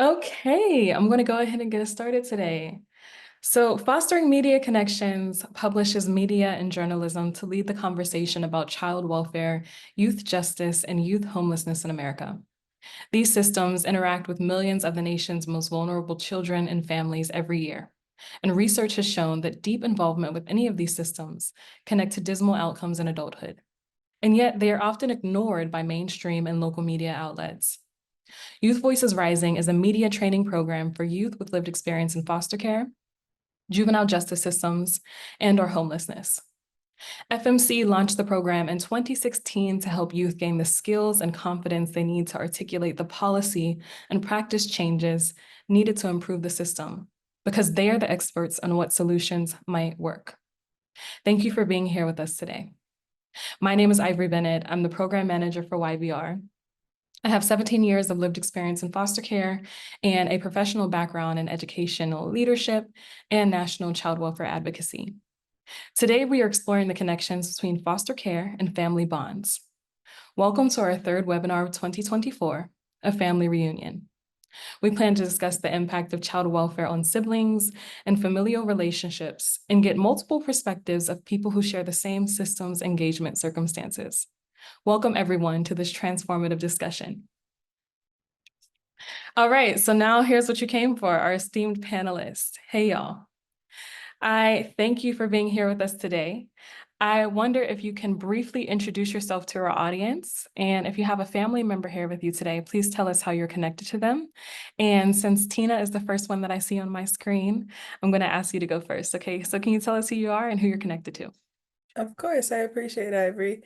Okay, I'm going to go ahead and get us started today. So, Fostering Media Connections publishes media and journalism to lead the conversation about child welfare, youth justice, and youth homelessness in America. These systems interact with millions of the nation's most vulnerable children and families every year. And research has shown that deep involvement with any of these systems connect to dismal outcomes in adulthood. And yet, they are often ignored by mainstream and local media outlets. Youth Voices Rising is a media training program for youth with lived experience in foster care, juvenile justice systems, and/or homelessness. FMC launched the program in 2016 to help youth gain the skills and confidence they need to articulate the policy and practice changes needed to improve the system, because they are the experts on what solutions might work. Thank you for being here with us today. My name is Ivory Bennett. I'm the program manager for YVR. I have 17 years of lived experience in foster care and a professional background in educational leadership and national child welfare advocacy. Today, we are exploring the connections between foster care and family bonds. Welcome to our third webinar of 2024, A Family Reunion. We plan to discuss the impact of child welfare on siblings and familial relationships and get multiple perspectives of people who share the same systems engagement circumstances. Welcome everyone to this transformative discussion. All right, so now here's what you came for, our esteemed panelists. Hey, y'all. I thank you for being here with us today. I wonder if you can briefly introduce yourself to our audience, and if you have a family member here with you today, please tell us how you're connected to them. And since Tina is the first one that I see on my screen, I'm going to ask you to go first. Okay, so can you tell us who you are and who you're connected to? Of course, I appreciate it, Ivory.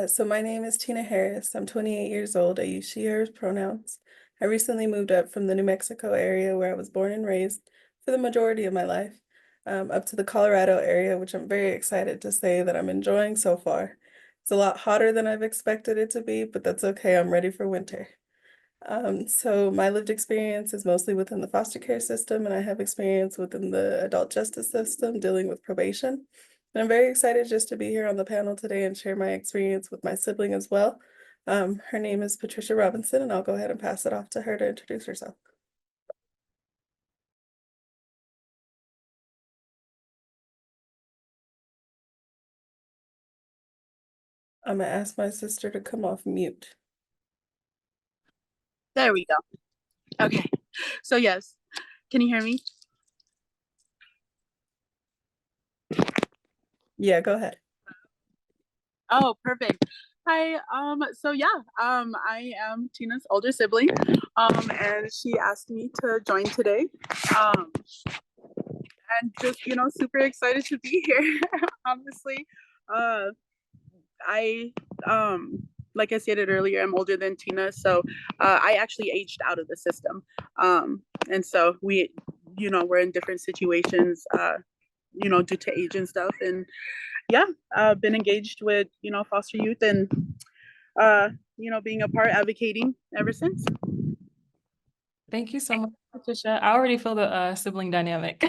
So my name is Tina Harris. I'm 28 years old. I use she, hers pronouns. I recently moved up from the New Mexico area where I was born and raised for the majority of my life, up to the Colorado area, which I'm very excited to say that I'm enjoying so far. It's a lot hotter than I've expected it to be, but that's okay. I'm ready for winter. So my lived experience is mostly within the foster care system, and I have experience within the adult justice system dealing with probation. And I'm very excited just to be here on the panel today and share my experience with my sibling as well. Her name is Patricia Robinson, and I'll go ahead and pass it off to her to introduce herself. I'm gonna ask my sister to come off mute. There we go. Okay. So yes, can you hear me? Yeah, go ahead. Oh, perfect. Hi. So yeah, I am Tina's older sibling. And she asked me to join today. Um, and just, super excited to be here. Honestly. I like I stated earlier, I'm older than Tina, so I actually aged out of the system. And so we're in different situations, due to age and stuff. And yeah, been engaged with, foster youth and, being a part advocating ever since. Thank you so much, Patricia. I already feel the sibling dynamic.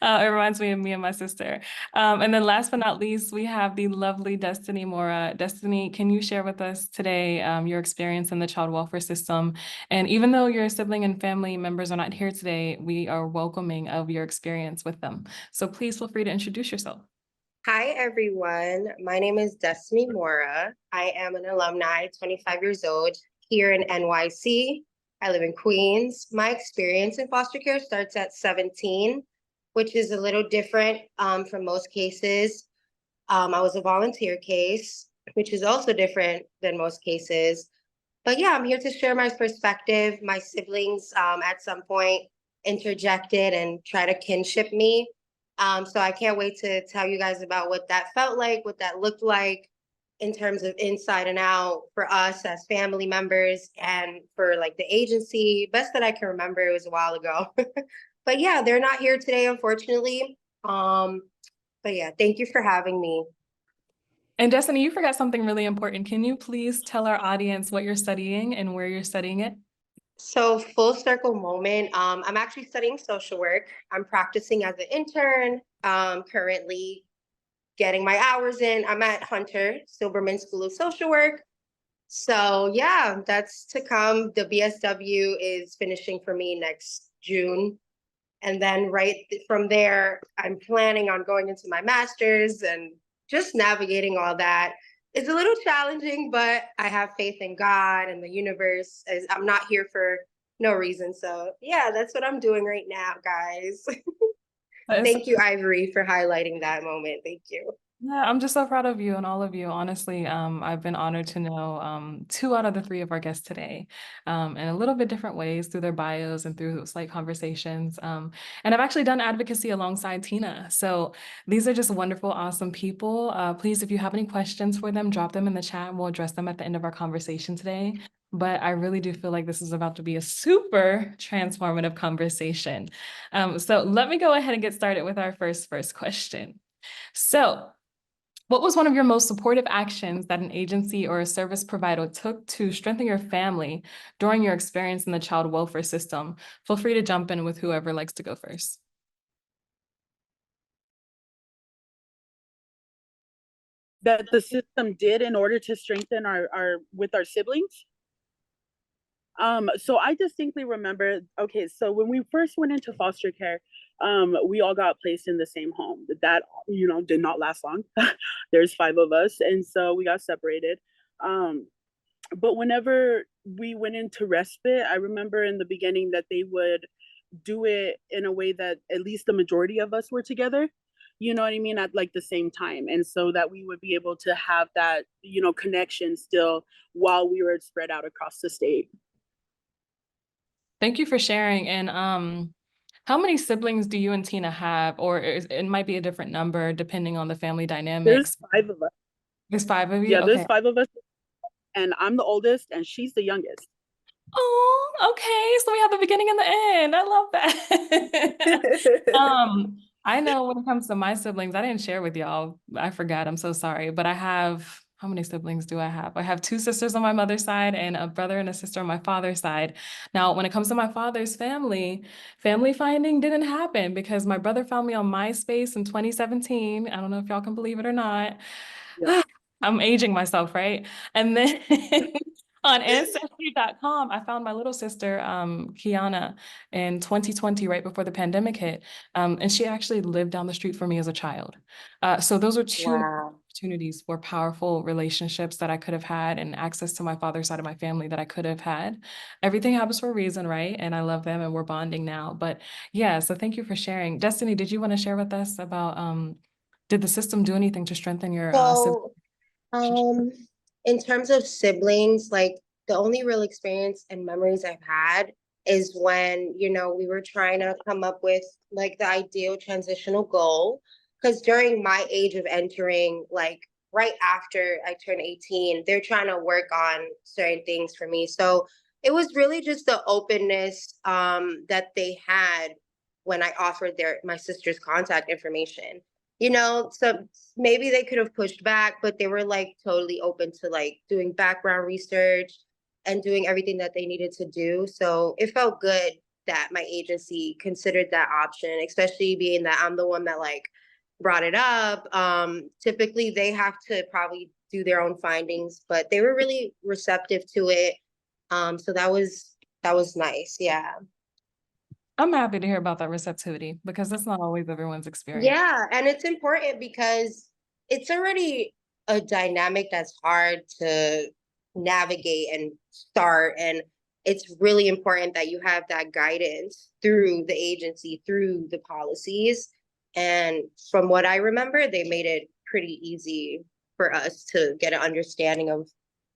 It reminds me of me and my sister. And then last but not least, we have the lovely Destiny Mora. Destiny, can you share with us today your experience in the child welfare system? And even though your sibling and family members are not here today, we are welcoming of your experience with them. So please feel free to introduce yourself. Hi, everyone. My name is Destiny Mora. I am an alumni, 25 years old, here in NYC. I live in Queens. My experience in foster care starts at 17, which is a little different from most cases. I was a volunteer case, which is also different than most cases. But yeah, I'm here to share my perspective. My siblings at some point interjected and try to kinship me. So I can't wait to tell you guys about what that felt like, what that looked like in terms of inside and out for us as family members and for like the agency. Best that I can remember, it was a while ago. But yeah, they're not here today, unfortunately. But yeah, thank you for having me. And Destiny, you forgot something really important. Can you please tell our audience what you're studying and where you're studying it? So full circle moment. I'm actually studying social work. I'm practicing as an intern. Currently getting my hours in. I'm at Hunter Silberman School of Social Work. So yeah, that's to come. The BSW is finishing for me next June. And then from there, I'm planning on going into my master's and just navigating all that. It's a little challenging, but I have faith in God and the universe. As I'm not here for no reason. So yeah, that's what I'm doing right now, guys. That is Thank you, Ivory, for highlighting that moment. Thank you. Yeah, I'm just so proud of you and all of you. Honestly, I've been honored to know two out of the three of our guests today, in a little bit different ways through their bios and through slight conversations. And I've actually done advocacy alongside Tina. So these are just wonderful, awesome people. Please, if you have any questions for them, drop them in the chat and we'll address them at the end of our conversation today. But I really do feel like this is about to be a super transformative conversation. So let me go ahead and get started with our first question. So, what was one of your most supportive actions that an agency or a service provider took to strengthen your family during your experience in the child welfare system? Feel free to jump in with whoever likes to go first. That the system did in order to strengthen our with our siblings. So I distinctly remember, okay, so when we first went into foster care, we all got placed in the same home. That, did not last long. There's 5 of us, and so we got separated. But whenever we went into respite, I remember in the beginning that they would do it in a way that at least the majority of us were together. You know what I mean? At like the same time. And so that we would be able to have that, connection still while we were spread out across the state. Thank you for sharing. And how many siblings do you and Tina have? Or it might be a different number depending on the family There's dynamics. 5 of us. There's 5 of you? Yeah, there's Okay. 5 of us. And I'm the oldest and she's the youngest. Oh, okay. So we have the beginning and the end. I love that. I know when it comes to my siblings, I didn't share with y'all. I forgot. I'm so sorry. But I have, how many siblings do I have? I have 2 sisters on my mother's side and a brother and a sister on my father's side. Now, when it comes to my father's family finding didn't happen because my brother found me on MySpace in 2017. I don't know if y'all can believe it or not. Yeah. I'm aging myself, right? And then on ancestry.com, I found my little sister, Kiana, in 2020, right before the pandemic hit. And she actually lived down the street from me as a child. So those are 2 Wow. opportunities for powerful relationships that I could have had and access to my father's side of my family that I could have had. Everything happens for a reason, right? And I love them and we're bonding now. But yeah, so thank you for sharing. Destiny, did you want to share with us about did the system do anything to strengthen your sibling So relationship? in terms of siblings, like the only real experience and memories I've had is when, we were trying to come up with like the ideal transitional goal. Because during my age of entering, like right after I turned 18, they're trying to work on certain things for me. So it was really just the openness that they had when I offered my sister's contact information. So maybe they could have pushed back, but they were like totally open to like doing background research and doing everything that they needed to do. So it felt good that my agency considered that option, especially being that I'm the one that like brought it up. Typically they have to probably do their own findings, but they were really receptive to it. So that was nice. Yeah. I'm happy to hear about that receptivity because that's not always everyone's experience. Yeah, and it's important because it's already a dynamic that's hard to navigate and start. And it's really important that you have that guidance through the agency, through the policies. And from what I remember, they made it pretty easy for us to get an understanding of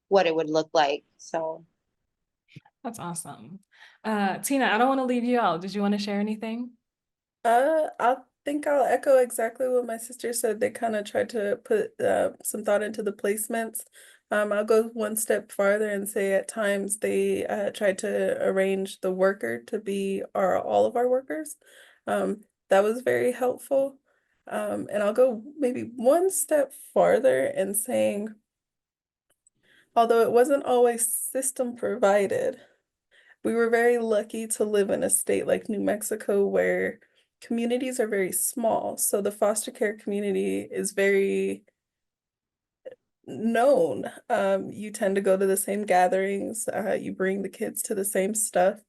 what it would look like. So That's awesome. Tina, I don't want to leave you out. Did you want to share anything? I think I'll echo exactly what my sister said. They kind of tried to put some thought into the placements. I'll go one step farther and say at times they tried to arrange the worker to be all of our workers. That was very helpful. And I'll go maybe one step farther in saying, although it wasn't always system provided, we were very lucky to live in a state like New Mexico where communities are very small. So the foster care community is very known. You tend to go to the same gatherings, you bring the kids to the same stuff.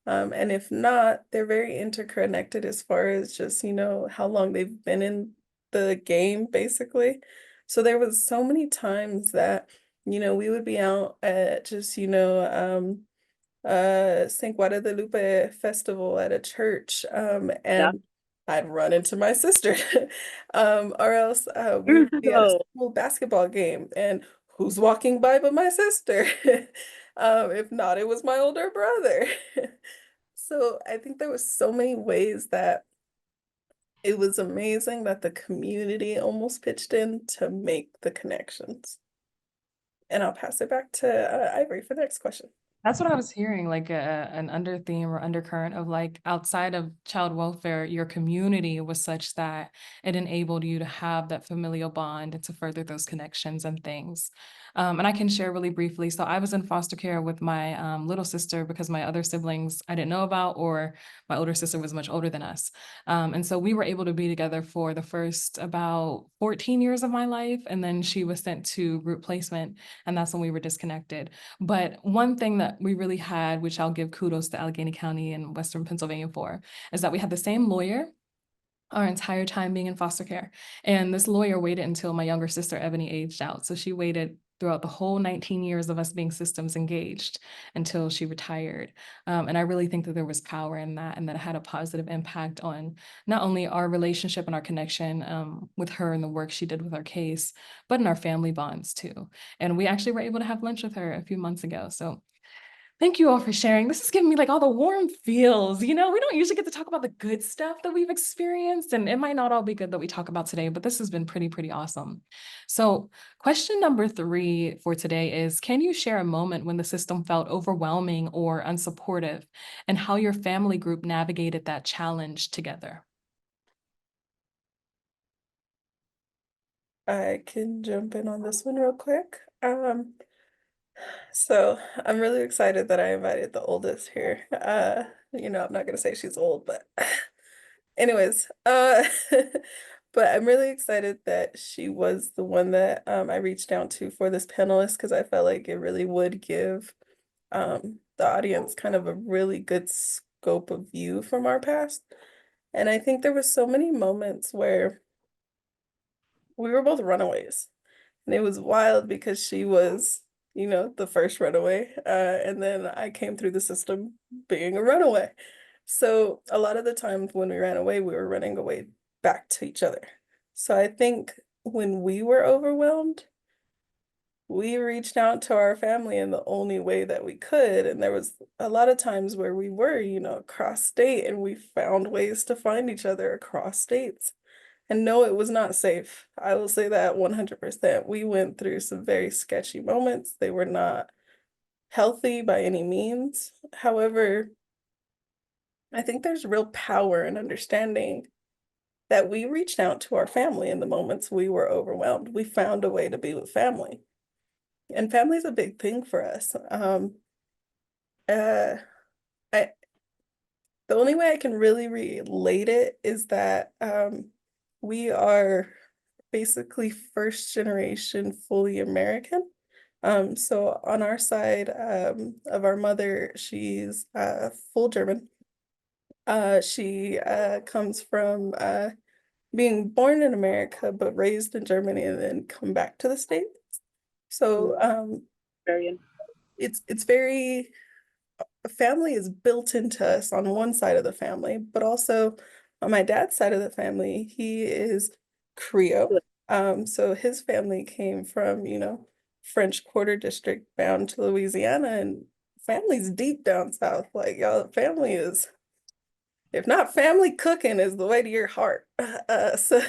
And if not, they're very interconnected as far as just, how long they've been in the game, basically. So there was so many times that, we would be out at just, St. Guadalupe festival at a church, Yeah. and I'd run into my sister. Or else we would be at a Oh, school basketball game, and who's walking by but my sister? If not, it was my older brother. So I think there was so many ways that it was amazing that the community almost pitched in to make the connections. And I'll pass it back to Ivory for the next question. That's what I was hearing, like an under theme or undercurrent of like outside of child welfare, your community was such that it enabled you to have that familial bond and to further those connections and things. And I can share really briefly. So I was in foster care with my little sister because my other siblings I didn't know about, or my older sister was much older than us. And so we were able to be together for the first about 14 years of my life. And then she was sent to group placement, and that's when we were disconnected. But one thing that we really had, which I'll give kudos to Allegheny County and Western Pennsylvania for, is that we had the same lawyer our entire time being in foster care. And this lawyer waited until my younger sister, Ebony, aged out. So she waited throughout the whole 19 years of us being systems engaged until she retired. And I really think that there was power in that, and that it had a positive impact on not only our relationship and our connection with her and the work she did with our case, but in our family bonds too. And we actually were able to have lunch with her a few months ago. So thank you all for sharing. This is giving me like all the warm feels. We don't usually get to talk about the good stuff that we've experienced, and it might not all be good that we talk about today, but this has been pretty awesome. So question number 3 for today is, can you share a moment when the system felt overwhelming or unsupportive, and how your family group navigated that challenge together? I can jump in on this one real quick. So I'm really excited that I invited the oldest here. I'm not gonna say she's old, but anyways, but I'm really excited that she was the one that I reached out to for this panelist, because I felt like it really would give the audience kind of a really good scope of view from our past. And I think there was so many moments where we were both runaways. And it was wild because she was, the first runaway. And then I came through the system being a runaway. So a lot of the times when we ran away, we were running away back to each other. So I think when we were overwhelmed, we reached out to our family in the only way that we could. And there was a lot of times where we were, across state, and we found ways to find each other across states. And no, it was not safe. I will say that 100%. We went through some very sketchy moments. They were not healthy by any means. However, I think there's real power in understanding that we reached out to our family in the moments we were overwhelmed. We found a way to be with family. And family is a big thing for us. Uh, I The only way I can really relate it is that we are basically first generation fully American. So on our side of our mother, she's full German. She comes from being born in America but raised in Germany and then come back to the States. So very. it's very family is built into us on one side of the family, but also on my dad's side of the family, he is Creole. So his family came from, French Quarter District bound to Louisiana, and family's deep down south. Like y'all, family is, if not family, cooking is the way to your heart. So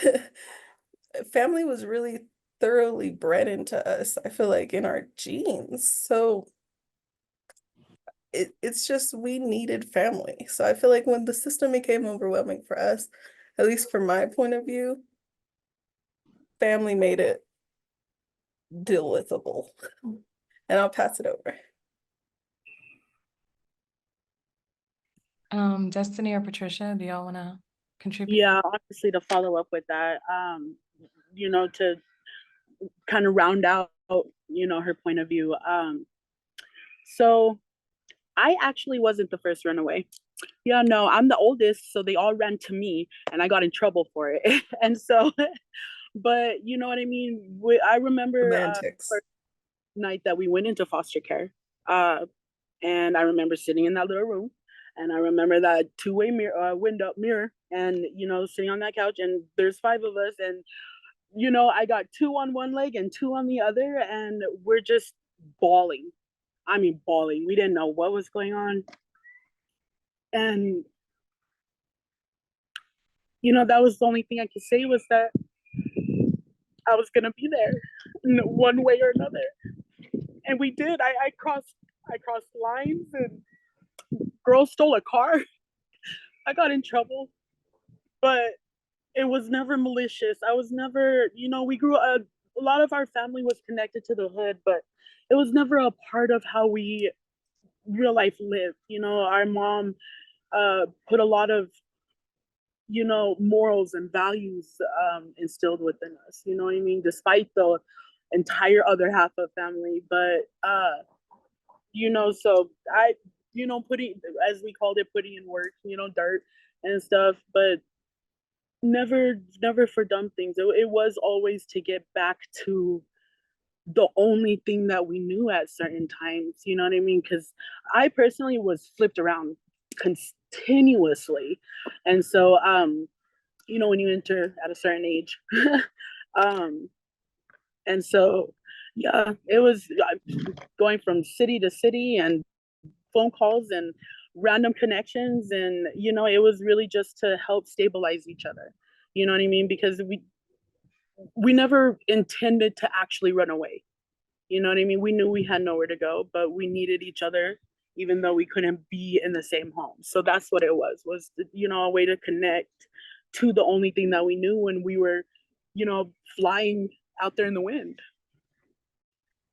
family was really thoroughly bred into us, I feel like, in our genes. So it's just we needed family. So I feel like when the system became overwhelming for us, at least from my point of view, family made it deal withable. And I'll pass it over. Destiny or Patricia, do y'all want to contribute? Yeah, honestly, to follow up with that, to kind of round out her point of view. So I actually wasn't the first runaway. Yeah, no, I'm the oldest, so they all ran to me, and I got in trouble for it. And so, but you know what I mean. I remember Semantics. first night that we went into foster care, and I remember sitting in that little room, and I remember that two-way mirror, window mirror, and sitting on that couch, and there's five of us, and I got two on one leg and two on the other, and we're just bawling. I mean, bawling. We didn't know what was going on. And, that was the only thing I could say was that I was going to be there in one way or another. And we did. I crossed lines, and girls stole a car. I got in trouble, but it was never malicious. I was never, we grew up, a lot of our family was connected to the hood, but it was never a part of how we real life lived. Our mom put a lot of, morals and values instilled within us. You know what I mean? Despite the entire other half of family, but so I, putting, as we called it, putting in work, dirt and stuff, but never for dumb things. It was always to get back to the only thing that we knew at certain times. You know what I mean? Because I personally was flipped around continuously, and so when you enter at a certain age, and so yeah, it was going from city to city and phone calls and random connections, and it was really just to help stabilize each other. You know what I mean? Because we never intended to actually run away. You know what I mean? We knew we had nowhere to go, but we needed each other, even though we couldn't be in the same home. So that's what it was a way to connect to the only thing that we knew when we were, flying out there in the wind.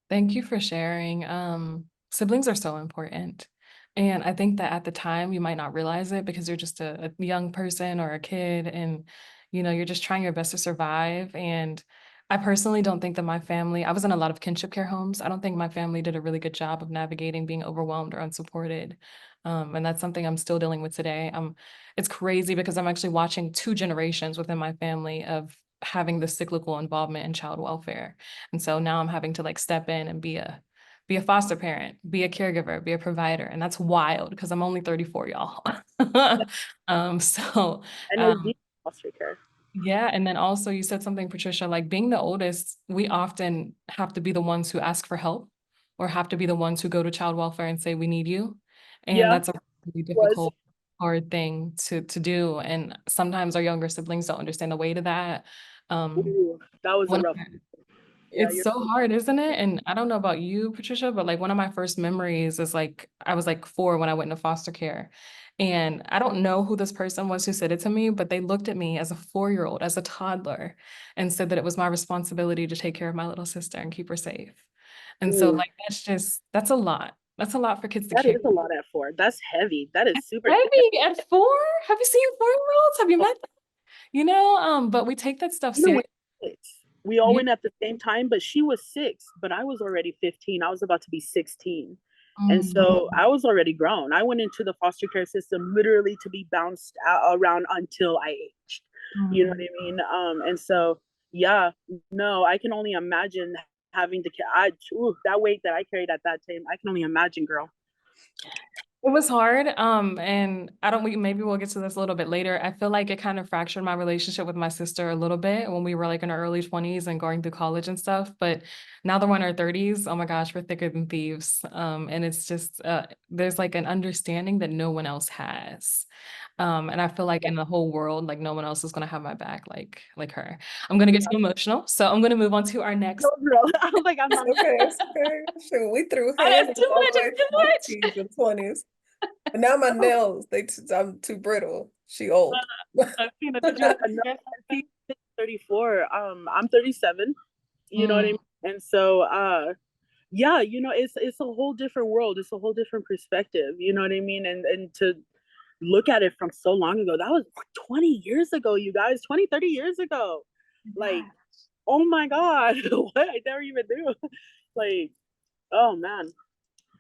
Thank you for sharing. Siblings are so important. And I think that at the time you might not realize it because you're just a young person or a kid and you're just trying your best to survive. And I personally don't think that I was in a lot of kinship care homes. I don't think my family did a really good job of navigating being overwhelmed or unsupported. And that's something I'm still dealing with today. It's crazy because I'm actually watching two generations within my family of having the cyclical involvement in child welfare. And so now I'm having to like step in and be a foster parent, be a caregiver, be a provider. And that's wild because I'm only 34, y'all. So And it's deep foster care. yeah. And then also you said something, Patricia, like being the oldest, we often have to be the ones who ask for help or have to be the ones who go to child welfare and say, we need you. And Yeah, that's a really was. difficult, hard thing to do. And sometimes our younger siblings don't understand the weight of that. Ooh, that was a One rough. Yeah, It's so hard, isn't it? And I don't know about you, Patricia, but like one of my first memories is like I was like 4 when I went into foster care. And I don't know who this person was who said it to me, but they looked at me as a 4-year-old, as a toddler, and said that it was my responsibility to take care of my little sister and keep her safe. And so Ooh, like that's a lot. That's a lot for kids to that carry. is a lot at 4. That's heavy. That is super heavy. Heavy at 4? Have you seen 4-year-olds? Have you met them? But we take that stuff Even seriously. when we all went at the same time, but she was 6, but I was already 15. I was about to be 16. And so I was already grown. I went into the foster care system literally to be bounced around until I aged. You know what I mean? And so, yeah, no, I can only imagine having to, that weight that I carried at that time. I can only imagine, girl. It was hard. And maybe we'll get to this a little bit later. I feel like it kind of fractured my relationship with my sister a little bit when we were like in our early 20s and going through college and stuff. But now that we're in our 30s, oh my gosh, we're thicker than thieves. And it's just there's like an understanding that no one else has. And I feel like in the whole world, like no one else is gonna have my back like her. I'm gonna get too emotional. So I'm gonna move on to our next. No, girl. I was like, I'm not. Okay, it's okay. Sure, we threw I hands have too all much, the way it's too from my much. teens and 20s. But now my nails, I'm too brittle. She old. Tina, did you Yeah, have no, 34. I'm 37. You know what I mean? And so, yeah, it's a whole different world. It's a whole different perspective. You know what I mean? And to look at it from so long ago, that was 20 years ago, you guys, 20, 30 years ago. Like, oh my God, what? I never even knew. Like, oh man.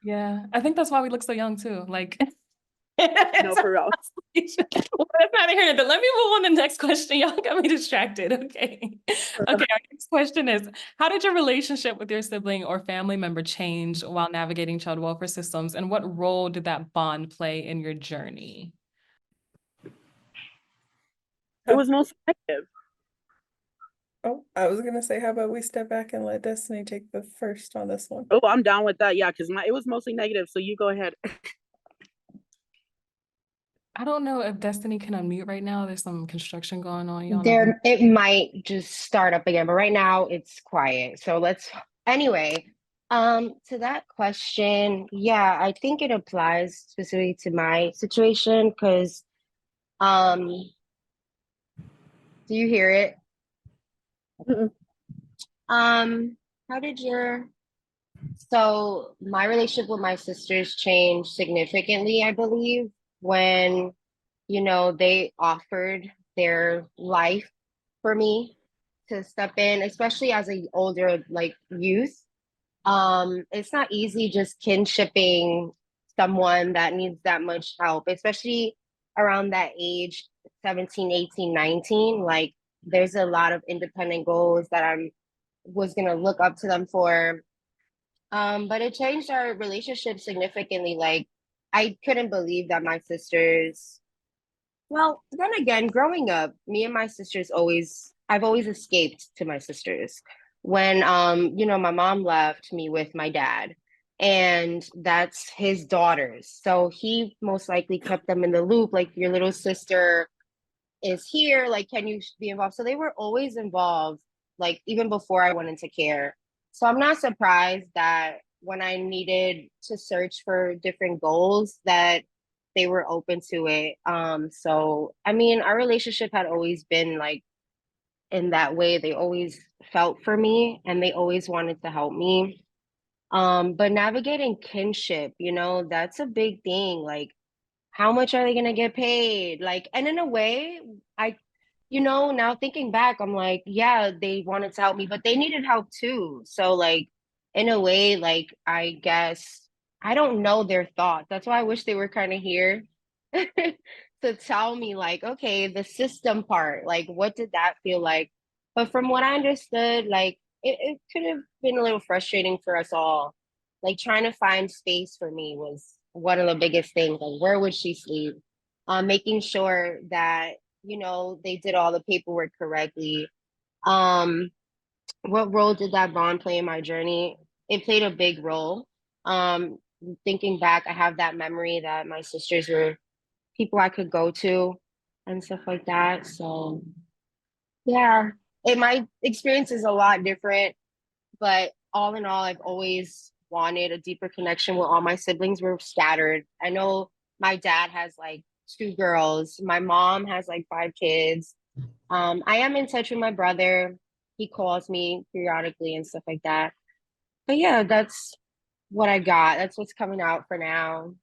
Yeah, I think that's why we look so young too. Like, No, for real. well, that's not here. But let me move on to the next question. Y'all got me distracted. Okay. Okay. Our next question is, how did your relationship with your sibling or family member change while navigating child welfare systems? And what role did that bond play in your journey? It was mostly negative. Oh, I was gonna say, how about we step back and let Destiny take the first on this one? Oh, I'm down with that. Yeah, because it was mostly negative. So you go ahead. I don't know if Destiny can unmute right now. There's some construction going on. Y'all know. There, it might just start up again, but right now it's quiet. So anyway, to that question, yeah, I think it applies specifically to my situation because, do you hear it? Mm-mm. How did so my relationship with my sisters changed significantly, I believe, when, they offered their life for me to step in, especially as a older like youth. It's not easy just kinshipping someone that needs that much help, especially around that age, 17, 18, 19. Like there's a lot of independent goals that I was gonna look up to them for. But it changed our relationship significantly. Like I couldn't believe that my sisters, well, then again, growing up, me and my sisters I've always escaped to my sisters. When my mom left me with my dad, and that's his daughters. So he most likely kept them in the loop, like your little sister is here, like can you be involved? So they were always involved, like even before I went into care. So I'm not surprised that when I needed to search for different goals that they were open to it. So I mean, our relationship had always been like in that way. They always felt for me and they always wanted to help me. But navigating kinship, that's a big thing. Like how much are they going to get paid? Like, and in a way, I, now thinking back, I'm like, yeah, they wanted to help me, but they needed help too. So, like, in a way, like, I guess I don't know their thoughts. That's why I wish they were kind of here to tell me, like, okay, the system part, like, what did that feel like? But from what I understood, like, it could have been a little frustrating for us all. Like, trying to find space for me was one of the biggest things. Like, where would she sleep? Making sure that, they did all the paperwork correctly. Um, what role did that bond play in my journey? It played a big role. Um, Thinking back, I have that memory that my sisters were people I could go to and stuff like that. So yeah, my experience is a lot different, but all in all, I've always wanted a deeper connection with all my siblings. We're scattered. I know my dad has like 2 girls. My mom has like 5 kids. I am in touch with my brother. He calls me periodically and stuff like that. But yeah, that's what I got. That's what's coming out for now.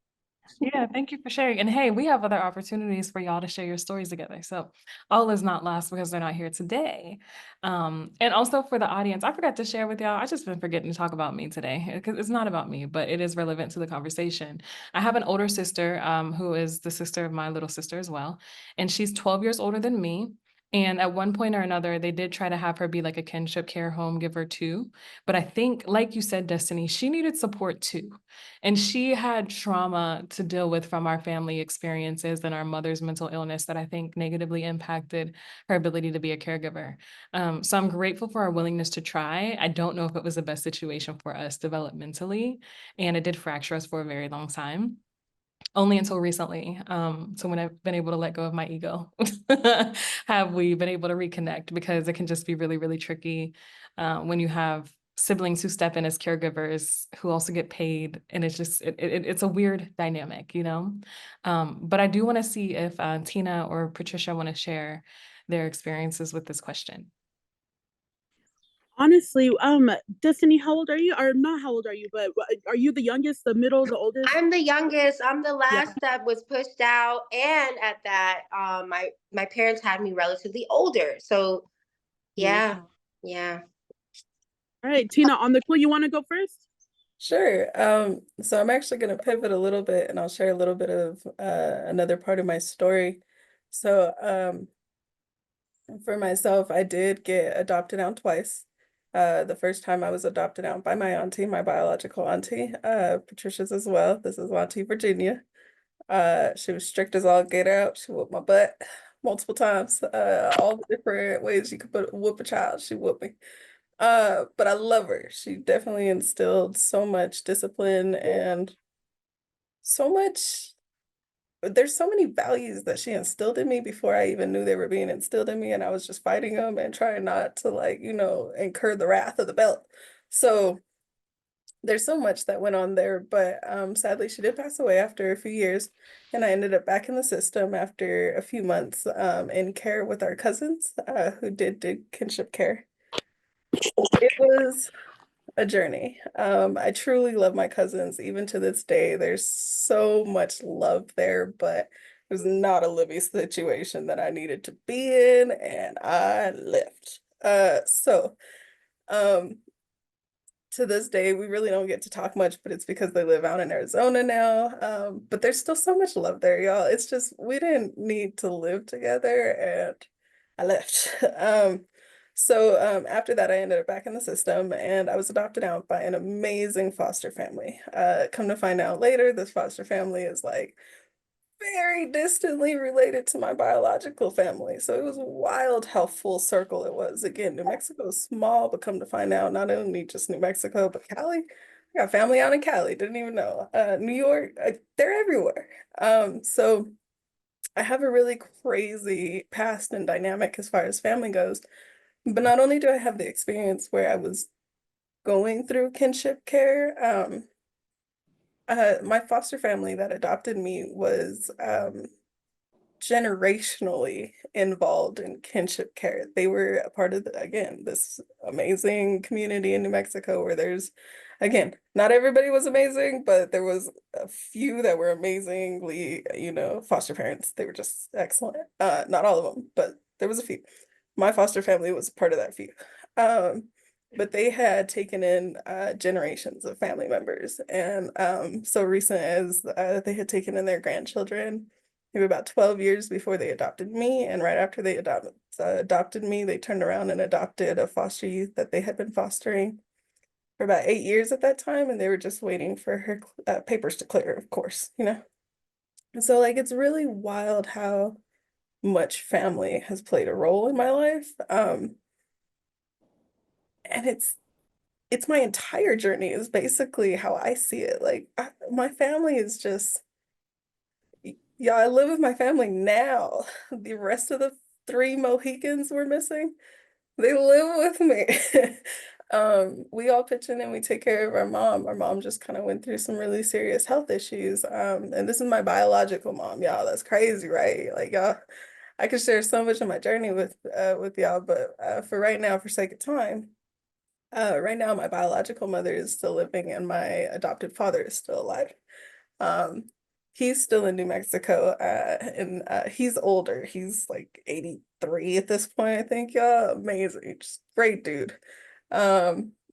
Yeah, thank you for sharing. And hey, we have other opportunities for y'all to share your stories together. So all is not lost because they're not here today. And also for the audience, I forgot to share with y'all. I just been forgetting to talk about me today because it's not about me, but it is relevant to the conversation. I have an older sister who is the sister of my little sister as well, and she's 12 years older than me. And at one point or another, they did try to have her be like a kinship care home giver too. But I think, like you said, Destiny, she needed support too. And she had trauma to deal with from our family experiences and our mother's mental illness that I think negatively impacted her ability to be a caregiver. So I'm grateful for our willingness to try. I don't know if it was the best situation for us developmentally, and it did fracture us for a very long time. Only until recently, so when I've been able to let go of my ego, have we been able to reconnect, because it can just be really, really tricky when you have siblings who step in as caregivers who also get paid, and it's just it's a weird dynamic, you know. But I do want to see if Tina or Patricia want to share their experiences with this question. Honestly, Destiny, how old are you? Or not how old are you, but are you the youngest, the middle, the oldest? I'm the youngest. I'm the Yeah. last that was pushed out, and at that, my parents had me relatively older. So Mhm. yeah. Yeah. All right, Tina, on the quote, you want to go first? Sure. So I'm actually going to pivot a little bit and I'll share a little bit of another part of my story. So, for myself, I did get adopted out twice. The first time I was adopted out by my auntie, my biological auntie, Patricia's as well. This is Auntie Virginia. She was strict as all get out. She whooped my butt multiple times. All the different ways you could whoop a child, she whooped me. But I love her. She definitely instilled so much discipline and so much. There's so many values that she instilled in me before I even knew they were being instilled in me, and I was just fighting them and trying not to, like, incur the wrath of the belt. So there's so much that went on there, but sadly she did pass away after a few years, and I ended up back in the system after a few months in care with our cousins who did kinship care. It was a journey. I truly love my cousins even to this day. There's so much love there, but it was not a living situation that I needed to be in, and I left. Um, to this day, we really don't get to talk much, but it's because they live out in Arizona now. But there's still so much love there, y'all. It's just we didn't need to live together, and I left. After that, I ended up back in the system, and I was adopted out by an amazing foster family. Come to find out later, this foster family is like very distantly related to my biological family. So it was wild how full circle it was. Again, New Mexico is small, but come to find out, not only just New Mexico, but Cali. I got family out in Cali, didn't even know. New York, they're everywhere. So I have a really crazy past and dynamic as far as family goes. But not only do I have the experience where I was going through kinship care, my foster family that adopted me was generationally involved in kinship care. They were a part of again, this amazing community in New Mexico where there's, again, not everybody was amazing, but there was a few that were amazingly, foster parents. They were just excellent. Not all of them, but there was a few. My foster family was part of that few. But they had taken in generations of family members, and so recent as they had taken in their grandchildren, maybe about 12 years before they adopted me. And right after they adopted me, they turned around and adopted a foster youth that they had been fostering for about 8 years at that time. And they were just waiting for her papers to clear, of course, And so, like, it's really wild how much family has played a role in my life. And it's my entire journey is basically how I see it. Like, my family is just, yeah, I live with my family now. The rest of the three Mohicans we're missing, they live with me. We all pitch in and we take care of our mom. Our mom just kind of went through some really serious health issues. And this is my biological mom, y'all. That's crazy, right? Like, y'all, I could share so much of my journey with y'all, but for right now, for sake of time, right now my biological mother is still living and my adopted father is still alive. Um, he's still in New Mexico, and he's older. He's like 83 at this point, I think. Yeah, amazing, just great dude.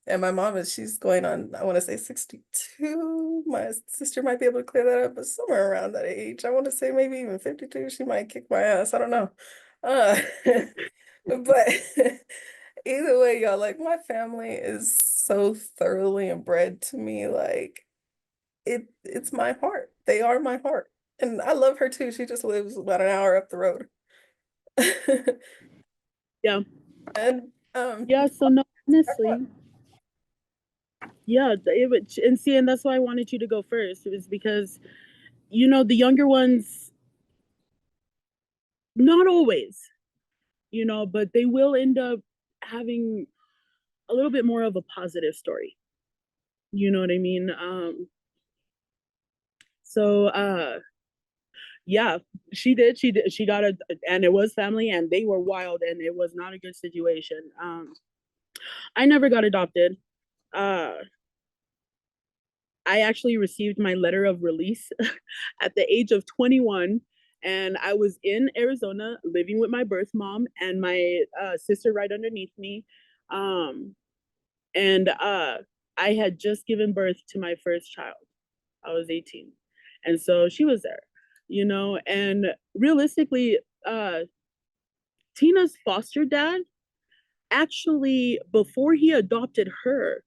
And my mom she's going on, I want to say 62. My sister might be able to clear that up, but somewhere around that age. I want to say maybe even 52. She might kick my ass. I don't know. Uh, but either way, y'all, like my family is so thoroughly inbred to me, like it's my heart. They are my heart. And I love her too. She just lives about an hour up the road. Yeah. And Yeah. So no, honestly, yeah. And see, and that's why I wanted you to go first. It was because, the younger ones, not always, but they will end up having a little bit more of a positive story. You know what I mean? So yeah, she did. She got and it was family, and they were wild, and it was not a good situation. I never got adopted. Uh, I actually received my letter of release at the age of 21, and I was in Arizona living with my birth mom and my sister right underneath me. And I had just given birth to my first child. I was 18. And so she was there, and realistically, Tina's foster dad actually, before he adopted her,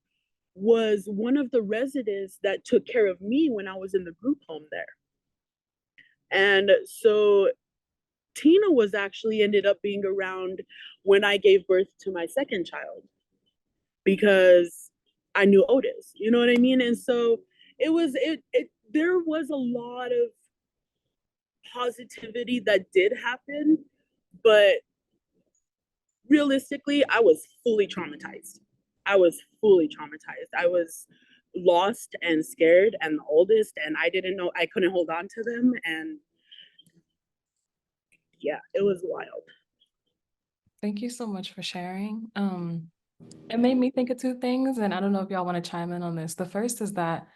was one of the residents that took care of me when I was in the group home there. And so Tina was actually ended up being around when I gave birth to my second child because I knew Otis, you know what I mean? And so there was a lot of positivity that did happen, but realistically, I was fully traumatized. I was fully traumatized. I was lost and scared and the oldest, and I didn't know, I couldn't hold on to them. And yeah, it was wild. Thank you so much for sharing. It made me think of two things, and I don't know if y'all want to chime in on this. The first is that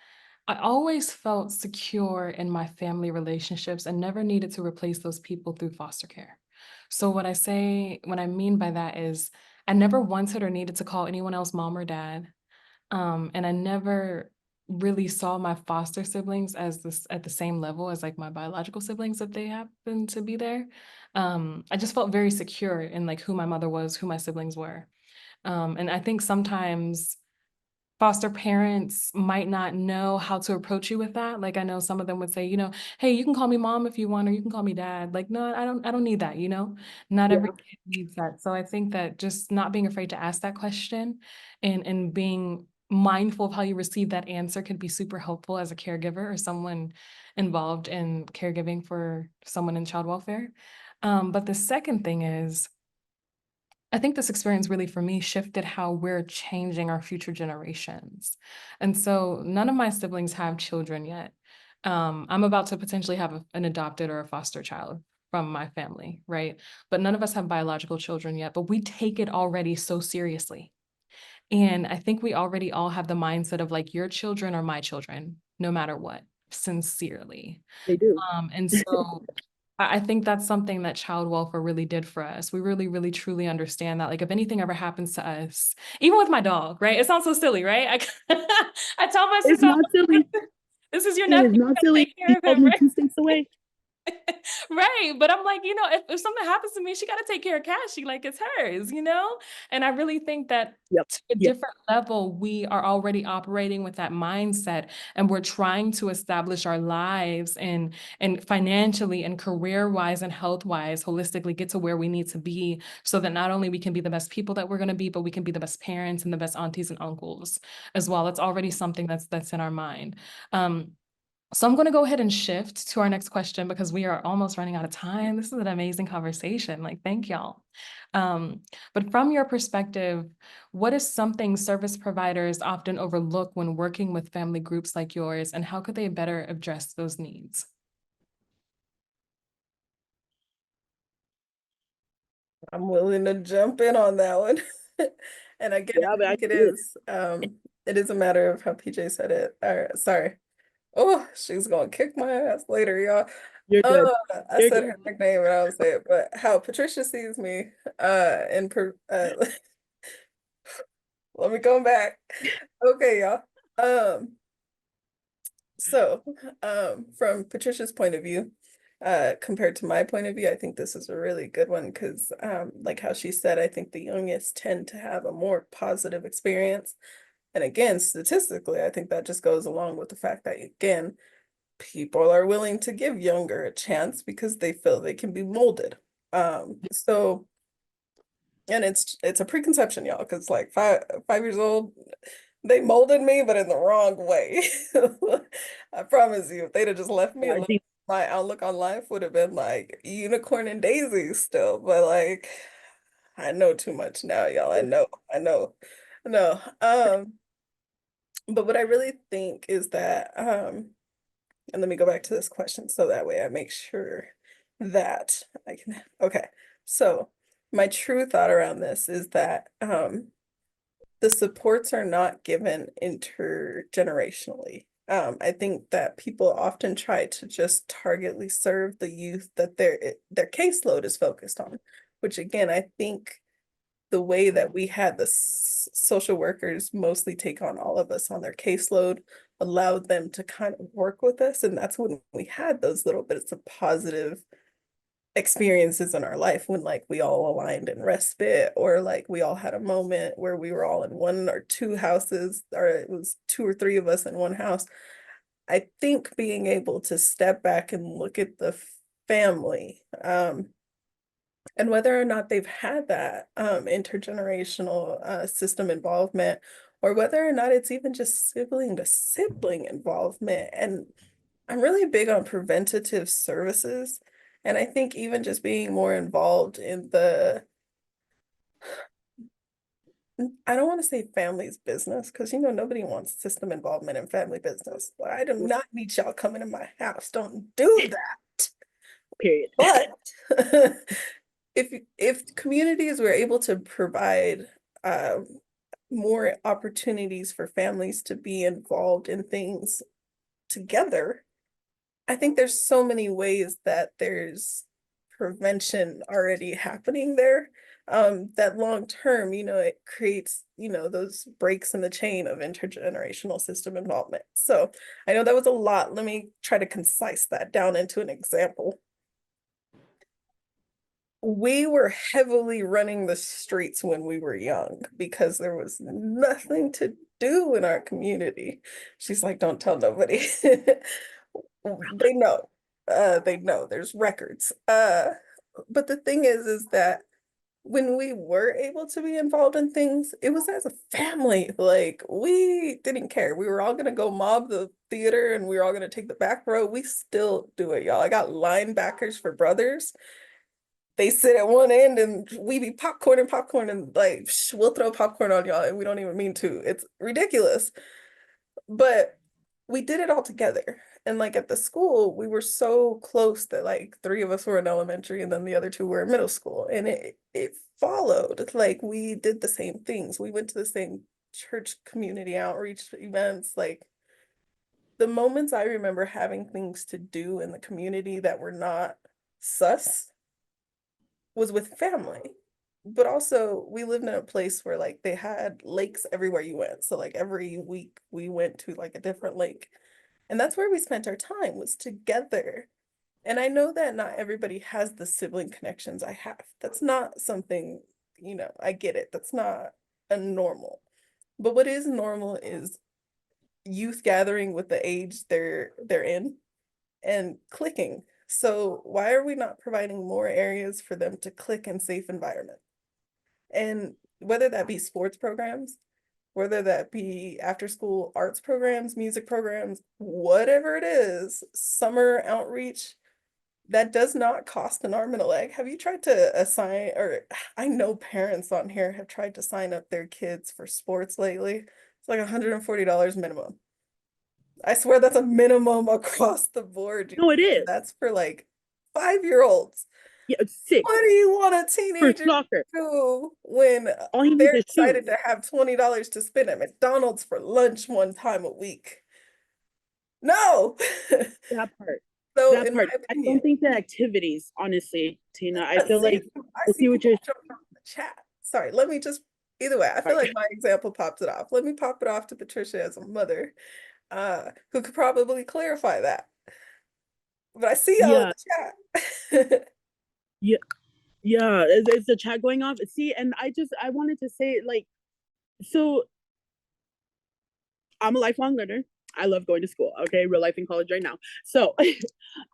I always felt secure in my family relationships and never needed to replace those people through foster care. So what I mean by that is I never wanted or needed to call anyone else mom or dad. And I never really saw my foster siblings as this at the same level as like my biological siblings if they happened to be there. I just felt very secure in like who my mother was, who my siblings were. And I think sometimes foster parents might not know how to approach you with that. Like I know some of them would say, hey, you can call me mom if you want, or you can call me dad. Like, no, I don't need that, Not every Yeah. kid needs that. So I think that just not being afraid to ask that question and being mindful of how you receive that answer could be super helpful as a caregiver or someone involved in caregiving for someone in child welfare. But the second thing is, I think this experience really for me shifted how we're changing our future generations. And so none of my siblings have children yet. I'm about to potentially have an adopted or a foster child from my family, right? But none of us have biological children yet, but we take it already so seriously. And I think we already all have the mindset of like, your children are my children, no matter what, sincerely. They do. And so I think that's something that child welfare really did for us. We really, really, truly understand that. Like, if anything ever happens to us, even with my dog, right? It sounds so silly, right? I tell my It's sister, not silly. this is your It is nephew, you not gotta silly. take care He of called him, me right? 2 states away. Right. But I'm like, if something happens to me, she got to take care of Cassie. Like it's hers. And I really think that Yep. to a Yep. different level, we are already operating with that mindset and we're trying to establish our lives and financially and career-wise and health-wise, holistically get to where we need to be so that not only we can be the best people that we're going to be, but we can be the best parents and the best aunties and uncles as well. It's already something that's in our mind. So I'm going to go ahead and shift to our next question because we are almost running out of time. This is an amazing conversation. Like, thank y'all. But from your perspective, what is something service providers often overlook when working with family groups like yours, and how could they better address those needs? I'm willing to jump in on that one. And again, Yeah, I but I think do it. it is a matter of how PJ said it. Or sorry. Oh, she's gonna kick my ass later, y'all. You're good. I You're said good. her nickname and I will say it, but how Patricia sees me, let me go back. Okay, y'all. Um, so, from Patricia's point of view, compared to my point of view, I think this is a really good one because, like how she said, I think the youngest tend to have a more positive experience. And again, statistically, I think that just goes along with the fact that, again, people are willing to give younger a chance because they feel they can be molded. So, and it's a preconception, y'all, because like 5 years old, they molded me, but in the wrong way. I promise you, if they'd have just left me Yeah, I alone, think my outlook on life would have been like unicorn and daisy still. But like, I know too much now, y'all. I know. But what I really think is that, and let me go back to this question so that way I make sure that I can, okay. So my true thought around this is that, the supports are not given intergenerationally. I think that people often try to just targetly serve the youth that their caseload is focused on, which again, I think the way that we had the social workers mostly take on all of us on their caseload allowed them to kind of work with us. And that's when we had those little bits of positive experiences in our life, when like we all aligned in respite, or like we all had a moment where we were all in one or two houses, or it was two or three of us in one house. I think being able to step back and look at the family, and whether or not they've had that intergenerational system involvement, or whether or not it's even just sibling to sibling involvement. And I'm really big on preventative services. And I think even just being more involved in the, I don't want to say family's business, because nobody wants system involvement in family business. But I do not need y'all coming in my house. Don't do that. Period. But if communities were able to provide more opportunities for families to be involved in things together, I think there's so many ways that there's prevention already happening there, that long term, it creates, those breaks in the chain of intergenerational system involvement. So I know that was a lot. Let me try to concise that down into an example. We were heavily running the streets when we were young because there was nothing to do in our community. She's like, don't tell nobody. They know. They know there's records. But the thing is that when we were able to be involved in things, it was as a family. Like, we didn't care. We were all gonna go mob the theater and we were all gonna take the back row. We still do it, y'all. I got linebackers for brothers. They sit at one end and we be popcorn and like, we'll throw popcorn on y'all and we don't even mean to. It's ridiculous. But we did it all together. And like at the school, we were so close that like three of us were in elementary and then the other two were in middle school. And it followed. Like, we did the same things. We went to the same church community outreach events. Like, the moments I remember having things to do in the community that were not sus was with family. But also we lived in a place where like they had lakes everywhere you went. So like every week we went to like a different lake. And that's where we spent our time, was together. And I know that not everybody has the sibling connections I have. That's not something, I get it. That's not a normal. But what is normal is youth gathering with the age they're in and clicking. So why are we not providing more areas for them to click in safe environment? And whether that be sports programs, whether that be after school arts programs, music programs, whatever it is, summer outreach, that does not cost an arm and a leg. Have you tried to assign, or I know parents on here have tried to sign up their kids for sports lately. It's like $140 minimum. I swear that's a minimum across the board. No, it is. That's for like 5-year-olds. Yeah, it's 6 What do you want a for teenager to soccer. do when All you need they're is excited shoes. to have $20 to spend at McDonald's for lunch one time a week? No. That part. So That in my part. I don't opinion, think the activities, honestly, Tina, I feel see, like I I see see what people you're jumping off in the chat. Sorry, let me just, either way, I feel sorry. like my example pops it off. Let me pop it off to Patricia as a mother, who could probably clarify that. But I see y'all in Yeah, the chat. yeah, yeah. Is the chat going off? See, and I wanted to say, like, so I'm a lifelong learner. I love going to school. Okay, real life in college right now. So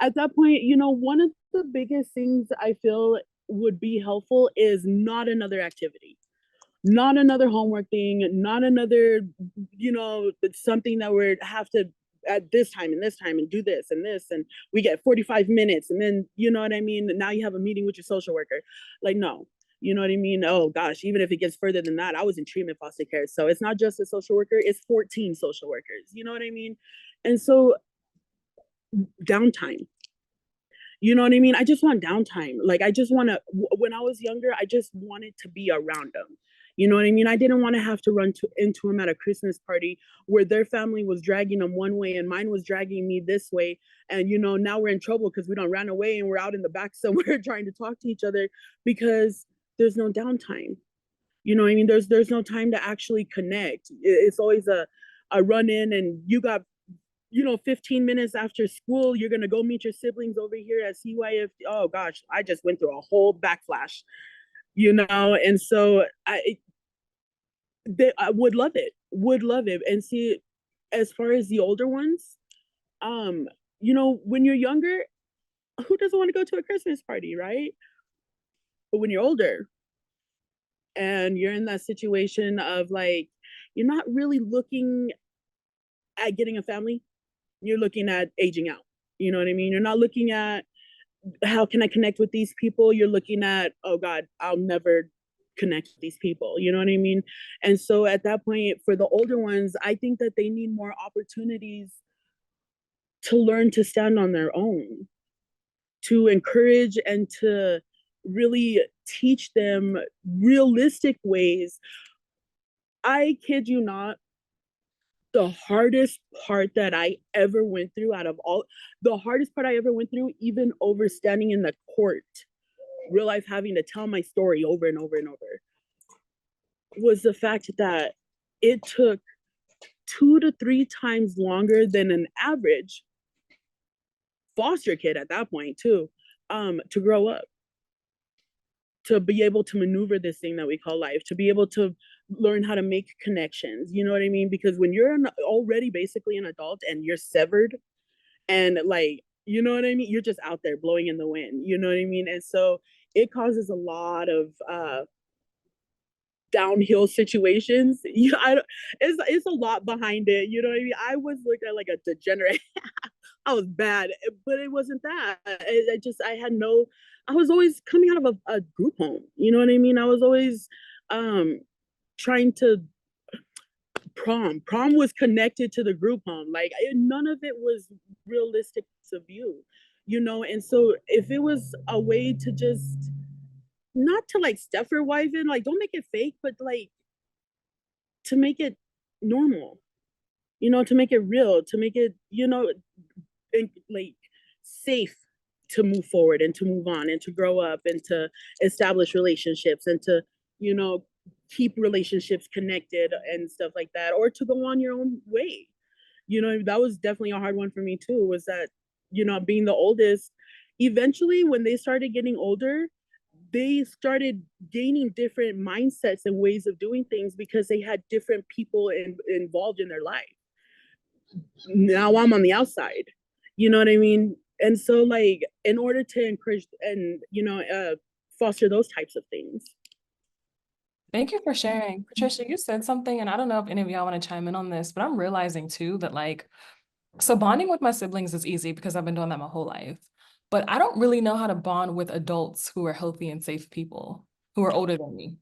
at that point, one of the biggest things I feel would be helpful is not another activity, not another homework thing, not another, something that would have to at this time and this time and do this and this, and we get 45 minutes and then, you know what I mean? Now you have a meeting with your social worker. Like, no, you know what I mean? Oh gosh, even if it gets further than that, I was in treatment foster care. So it's not just a social worker, it's 14 social workers. You know what I mean? And so downtime. You know what I mean? I just want downtime. Like, I just want to, when I was younger, I just wanted to be around them. You know what I mean? I didn't want to have to into them at a Christmas party where their family was dragging them one way and mine was dragging me this way. And, now we're in trouble because we don't ran away and we're out in the back somewhere trying to talk to each other because there's no downtime. You know what I mean? There's no time to actually connect. It's always a run in, and you got, 15 minutes after school, you're gonna go meet your siblings over here at CYF. Oh gosh, I just went through a whole backflash, and so I would love it, and see, as far as the older ones, when you're younger, who doesn't want to go to a Christmas party, right? But when you're older and you're in that situation of like, you're not really looking at getting a family, you're looking at aging out. You know what I mean? You're not looking at how can I connect with these people? You're looking at, oh God, I'll never connect with these people. You know what I mean? And so at that point, for the older ones, I think that they need more opportunities to learn to stand on their own, to encourage and to really teach them realistic ways. I kid you not, the hardest part that I ever went through the hardest part I ever went through, even over standing in the court, real life having to tell my story over and over and over, was the fact that it took 2 to 3 times longer than an average foster kid at that point too, to grow up, to be able to maneuver this thing that we call life, to be able to learn how to make connections. You know what I mean? Because when you're already basically an adult and you're severed, and like, you know what I mean? You're just out there blowing in the wind, you know what I mean? And so it causes a lot of downhill situations. It's a lot behind it, you know what I mean? I was looked at like a degenerate. I was bad, but it wasn't that. I was always coming out of a group home. You know what I mean? I was always trying to prom was connected to the group home. Like none of it was realistic to view, and so if it was a way to just not to like Stepher wife in, like don't make it fake, but like to make it normal, to make it real, to make it, like safe to move forward and to move on and to grow up and to establish relationships and to, keep relationships connected and stuff like that, or to go on your own way. That was definitely a hard one for me too, was that, being the oldest, eventually when they started getting older, they started gaining different mindsets and ways of doing things because they had different people involved in their life. Now I'm on the outside, you know what I mean? And so like, in order to encourage and, foster those types of things. Thank you for sharing. Patricia, you said something, and I don't know if any of y'all want to chime in on this, but I'm realizing too that so bonding with my siblings is easy because I've been doing that my whole life. But I don't really know how to bond with adults who are healthy and safe people who are older than me.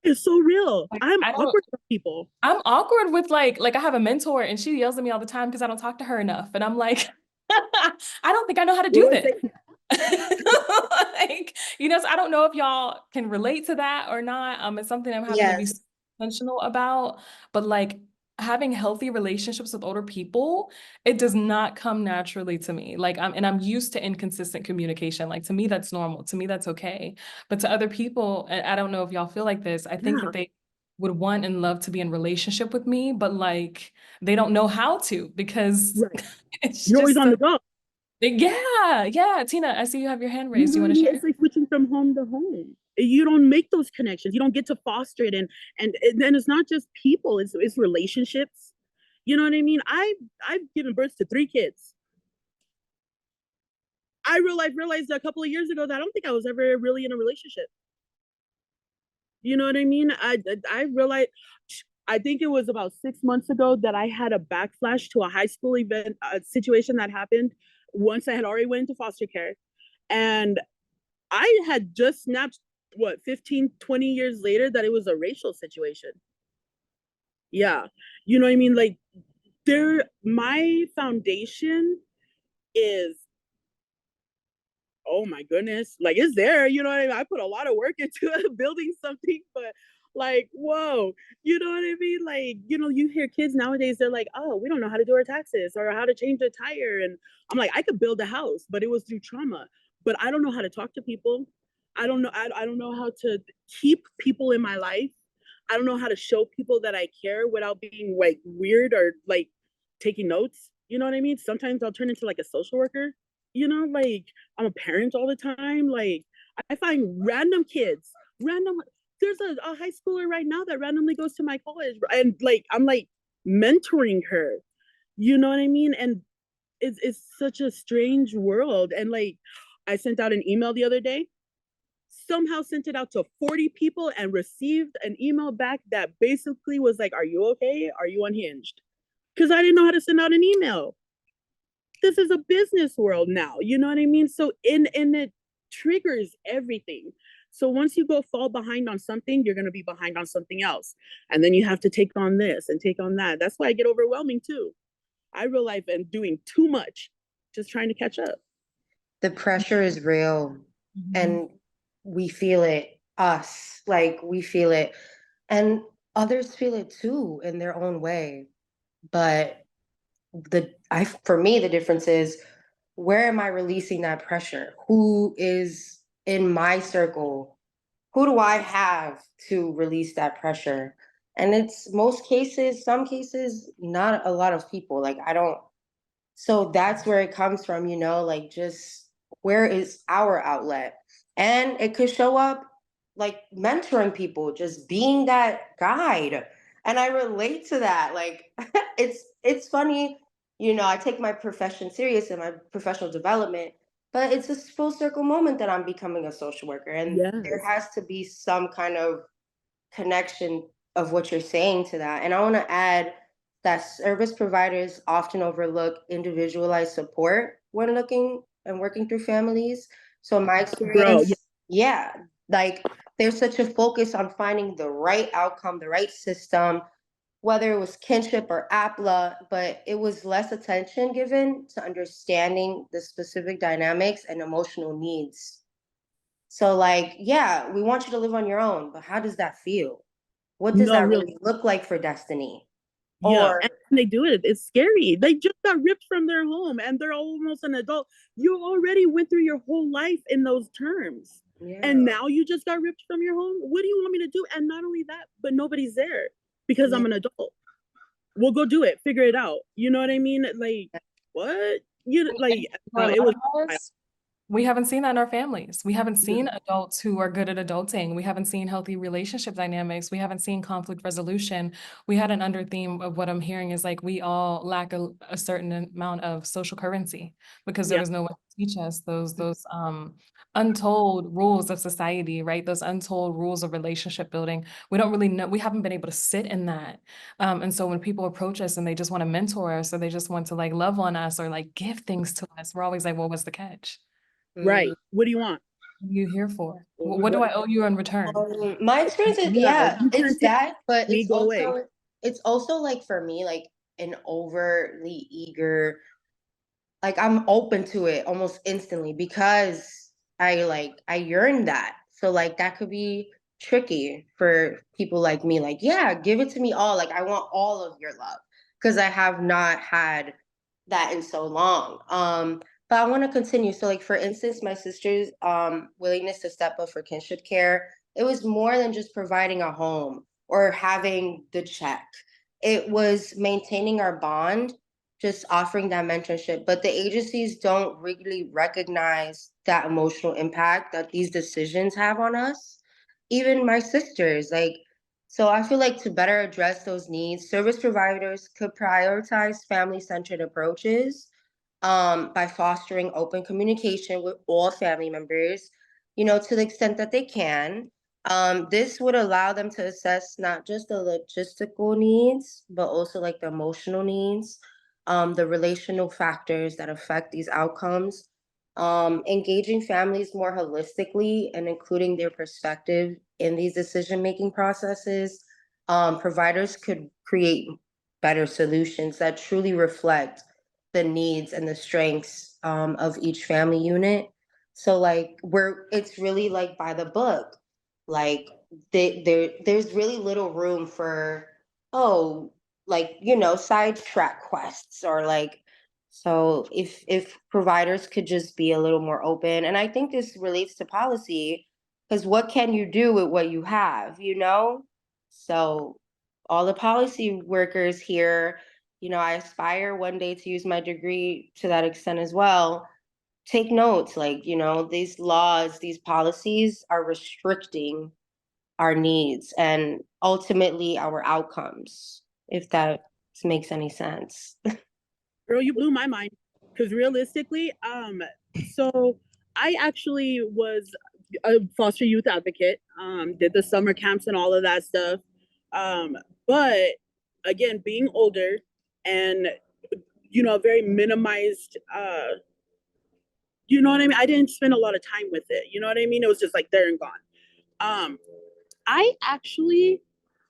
It's so real. Like, I'm awkward with people. I'm awkward with like I have a mentor and she yells at me all the time because I don't talk to her enough. And I'm like, I don't think I know how to do this. So I don't know if y'all can relate to that or not. It's something I'm having to be intentional about, but like having healthy relationships with older people, it does not come naturally to me. I'm used to inconsistent communication. Like to me, that's normal. To me, that's okay. But to other people, and I don't know if y'all feel like this, I think that they would want and love to be in relationship with me, but like they don't know how to because you're always on the go. Yeah. Tina, I see you have your hand raised. You want to share? It's like switching from home to home. You don't make those connections. You don't get to foster it, and then it's not just people. It's relationships. You know what I mean? I've given birth to 3 kids. I realized a couple of years ago that I don't think I was ever really in a relationship. You know what I mean? I realized. I think it was about 6 months ago that I had a backflash to a high school event, a situation that happened once I had already went into foster care. And I had just snapped, 15, 20 years later, that it was a racial situation. Yeah. You know what I mean? Like, my foundation is, oh my goodness, like it's there, you know what I mean? I put a lot of work into building something, but like, whoa, you know what I mean? Like, you hear kids nowadays, they're like, oh, we don't know how to do our taxes or how to change a tire. And I'm like, I could build a house, but it was through trauma. But I don't know how to talk to people. I don't know how to keep people in my life. I don't know how to show people that I care without being like weird or like taking notes. You know what I mean? Sometimes I'll turn into like a social worker, like I'm a parent all the time. Like I find random kids, random there's a high schooler right now that randomly goes to my college, and like I'm like mentoring her. You know what I mean? And it's such a strange world. And like I sent out an email the other day, somehow sent it out to 40 people and received an email back that basically was like, are you okay? Are you unhinged? Because I didn't know how to send out an email. This is a business world now, you know what I mean? So and it triggers everything. So once you go fall behind on something, you're going to be behind on something else. And then you have to take on this and take on that. That's why I get overwhelming too. I realize I'm doing too much, just trying to catch up. The pressure is real, and we feel it, we feel it, and others feel it too in their own way. But for me, the difference is, where am I releasing that pressure? Who is in my circle? Who do I have to release that pressure? And it's some cases, not a lot of people. Like, I don't, so that's where it comes from, like, just where is our outlet? And it could show up like mentoring people, just being that guide. And I relate to that. Like, it's funny, I take my profession serious and my professional development, but it's a full circle moment that I'm becoming a social worker. And there Yes. has to be some kind of connection of what you're saying to that. And I want to add that service providers often overlook individualized support when looking and working through families. So my Bro, experience, yeah, like there's such a focus on finding the right outcome, the right system, whether it was kinship or APLA, but it was less attention given to understanding the specific dynamics and emotional needs. So, like, yeah, we want you to live on your own, but how does that feel? What does no, that really. really look like for Destiny? Yeah, Or and they do it. It's scary. They just got ripped from their home and they're almost an adult. You already went through your whole life in those terms. yeah, And now you just got ripped from your home. What do you want me to do? And not only that, but nobody's there because yeah. I'm an adult. We'll go do it, figure it out. You know what I mean? Like, what? Like, For a lot it was. of us, we haven't seen that in our families. We haven't seen adults who are good at adulting. We haven't seen healthy relationship dynamics. We haven't seen conflict resolution. We had an under theme of what I'm hearing is like we all lack a certain amount of social currency because there Yeah, was no one to teach us those untold rules of society, right? Those untold rules of relationship building. We don't really know. We haven't been able to sit in that. And so when people approach us and they just want to mentor us or they just want to like love on us or like give things to us, we're always like, well, what's the catch? right. Mm. What do you want? What are you here for? What do I owe you in return? My experience is, Yeah, yeah, you it's can't take that, but me, go away. it's also like for me, like an overly eager, like I'm open to it almost instantly because I yearn that. So like that could be tricky for people like me. Like, yeah, give it to me all. Like I want all of your love because I have not had that in so long. But I want to continue. So like for instance, my sister's willingness to step up for kinship care, it was more than just providing a home or having the check. It was maintaining our bond, just offering that mentorship. But the agencies don't really recognize that emotional impact that these decisions have on us. Even my sisters, like, so I feel like to better address those needs, service providers could prioritize family-centered approaches by fostering open communication with all family members, to the extent that they can. This would allow them to assess not just the logistical needs, but also like the emotional needs, the relational factors that affect these outcomes, engaging families more holistically and including their perspective in these decision-making processes. Providers could create better solutions that truly reflect the needs and the strengths of each family unit. So like it's really like by the book. Like there's really little room for, oh, like, sidetrack quests or like, so if providers could just be a little more open, and I think this relates to policy, because what can you do with what you have, So all the policy workers here, I aspire one day to use my degree to that extent as well. Take notes, like, these laws, these policies are restricting our needs and ultimately our outcomes, if that makes any sense. Girl, you blew my mind. Because realistically, so I actually was a foster youth advocate, did the summer camps and all of that stuff. But again, being older and very minimized, you know what I mean? I didn't spend a lot of time with it. You know what I mean? It was just like there and gone. Um, I actually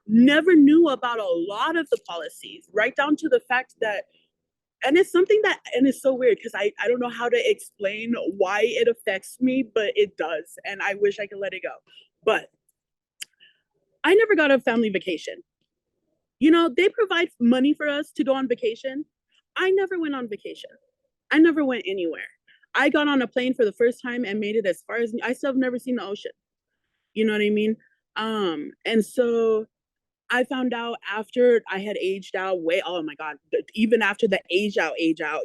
never knew about a lot of the policies, right down to the fact that, and it's something that, and it's so weird because I don't know how to explain why it affects me, but it does. And I wish I could let it go. But I never got a family vacation. They provide money for us to go on vacation. I never went on vacation. I never went anywhere. I got on a plane for the first time and made it as far as I still have never seen the ocean. You know what I mean? And so I found out after I had aged out way, oh my God, even after the age out,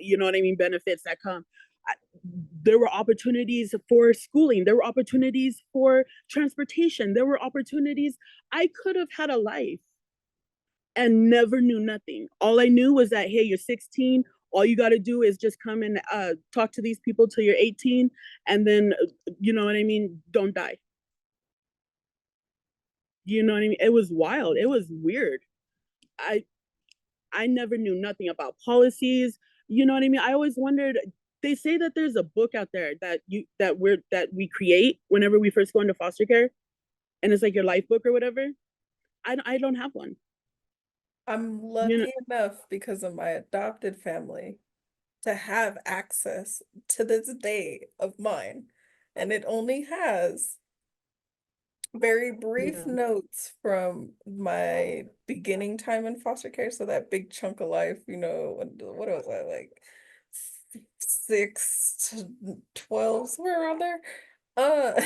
you know what I mean? Benefits that come. I, there were opportunities for schooling. There were opportunities for transportation. There were opportunities. I could have had a life and never knew nothing. All I knew was that, hey, you're 16. All you got to do is just come and talk to these people till you're 18. And then, you know what I mean? Don't die. You know what I mean? It was wild. It was weird. I never knew nothing about policies. You know what I mean? I always wondered. They say that there's a book out there that we create whenever we first go into foster care, and it's like your life book or whatever. I don't have one. I'm You know, lucky enough because of my adopted family to have access to this day of mine. And it only has very brief yeah. notes from my beginning time in foster care. So that big chunk of life, what was I like 6 to 12, somewhere around there. Uh,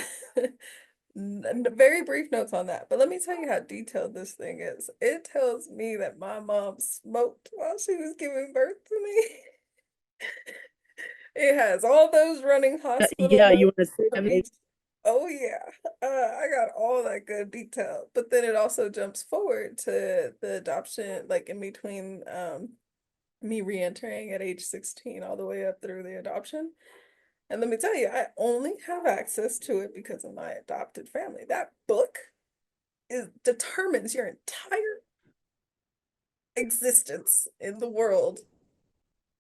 very brief notes on that. But let me tell you how detailed this thing is. It tells me that my mom smoked while she was giving birth to me. It has all those running hospital Yeah, you notes want to say from each. Oh yeah, I got all that good detail. But then it also jumps forward to the adoption, like in between me re-entering at age 16 all the way up through the adoption. And let me tell you, I only have access to it because of my adopted family. That book determines your entire existence in the world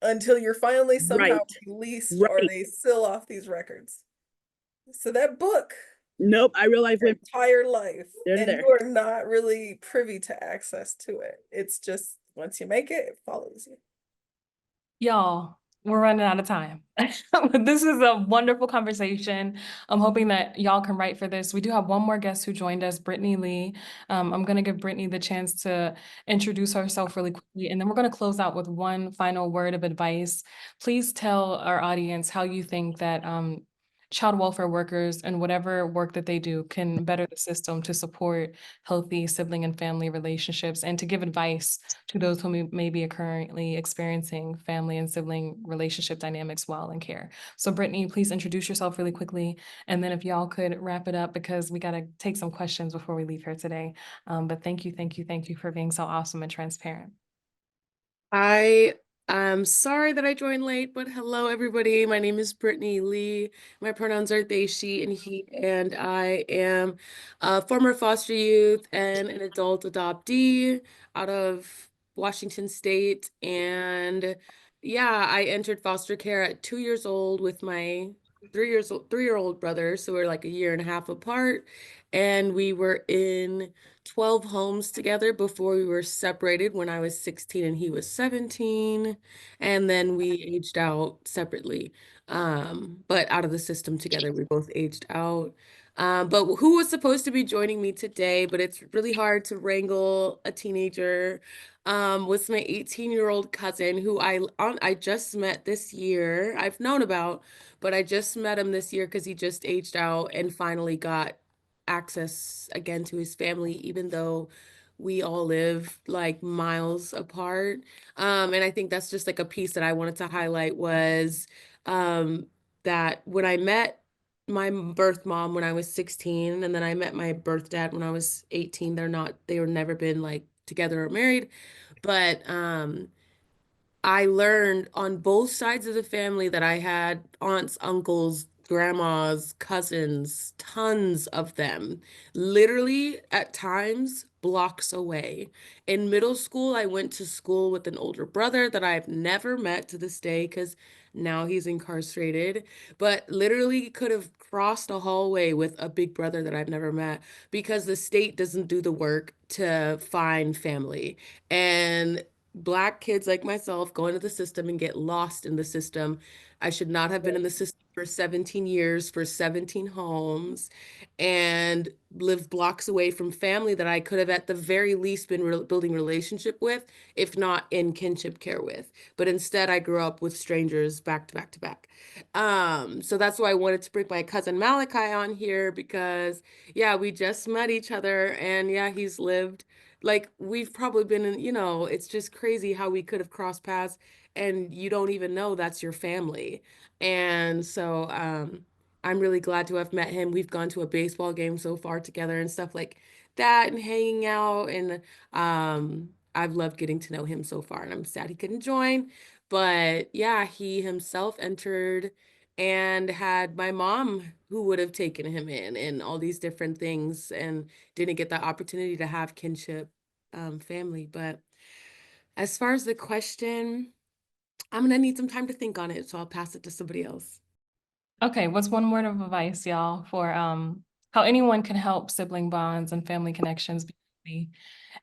until you're finally somehow right, released or right. they seal off these records. So that book, Nope, I real life your went entire life, there. and There. you are not really privy to access to it. It's just once you make it, it follows you. Y'all, we're running out of time. This is a wonderful conversation. I'm hoping that y'all can write for this. We do have one more guest who joined us, Brittany Lee. I'm going to give Brittany the chance to introduce herself really quickly, and then we're going to close out with one final word of advice. Please tell our audience how you think that child welfare workers and whatever work that they do can better the system to support healthy sibling and family relationships and to give advice to those who may be currently experiencing family and sibling relationship dynamics while in care. So Brittany, please introduce yourself really quickly. And then if y'all could wrap it up because we got to take some questions before we leave here today. But thank you for being so awesome and transparent. I am sorry that I joined late, but hello everybody. My name is Brittany Lee. My pronouns are they, she, and he, and I am a former foster youth and an adult adoptee out of Washington State. And yeah, I entered foster care at 2 years old with my 3-year-old brother. So we're like a year and a half apart. And we were in 12 homes together before we were separated when I was 16 and he was 17. And then we aged out separately. But out of the system together, we both aged out. But who was supposed to be joining me today, but it's really hard to wrangle a teenager, was my 18-year-old cousin who I just met this year. I've known about, but I just met him this year because he just aged out and finally got access again to his family, even though we all live like miles apart. And I think that's just like a piece that I wanted to highlight was um, that when I met my birth mom when I was 16, and then I met my birth dad when I was 18. They were never been like together or married, but I learned on both sides of the family that I had aunts, uncles, grandmas, cousins, tons of them, literally at times blocks away. In middle school, I went to school with an older brother that I've never met to this day because now he's incarcerated, but literally could have crossed a hallway with a big brother that I've never met because the state doesn't do the work to find family. And Black kids like myself go into the system and get lost in the system. I should not have been in the system for 17 years for 17 homes and lived blocks away from family that I could have at the very least been building relationship with, if not in kinship care with. But instead I grew up with strangers back to back to back. So that's why I wanted to bring my cousin Malachi on here because yeah, we just met each other and yeah, he's lived like we've probably been in, it's just crazy how we could have crossed paths and you don't even know that's your family. And so I'm really glad to have met him. We've gone to a baseball game so far together and stuff like that and hanging out and I've loved getting to know him so far and I'm sad he couldn't join. But yeah, he himself entered and had my mom who would have taken him in and all these different things and didn't get the opportunity to have kinship family. But as far as the question, I'm gonna need some time to think on it, so I'll pass it to somebody else. Okay, what's one word of advice, y'all, for how anyone can help sibling bonds and family connections be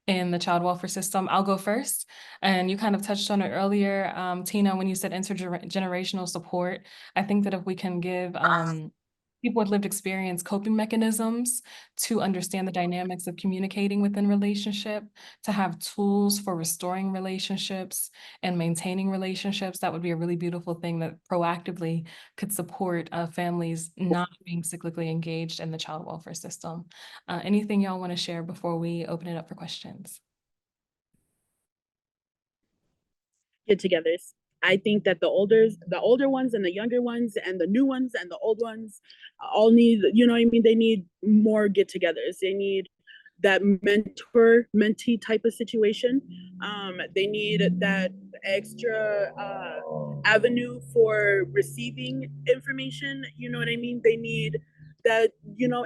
in the child welfare system? I'll go first. And you kind of touched on it earlier, Tina, when you said intergenerational support. I think that if we can give people with lived experience coping mechanisms to understand the dynamics of communicating within relationship, to have tools for restoring relationships and maintaining relationships, that would be a really beautiful thing that proactively could support families not being cyclically engaged in the child welfare system. Anything y'all want to share before we open it up for questions? Get-togethers. I think that the older ones and the younger ones and the new ones and the old ones all need, you know what I mean? They need more get-togethers. They need that mentor mentee type of situation. They need that extra avenue for receiving information. You know what I mean? They need that,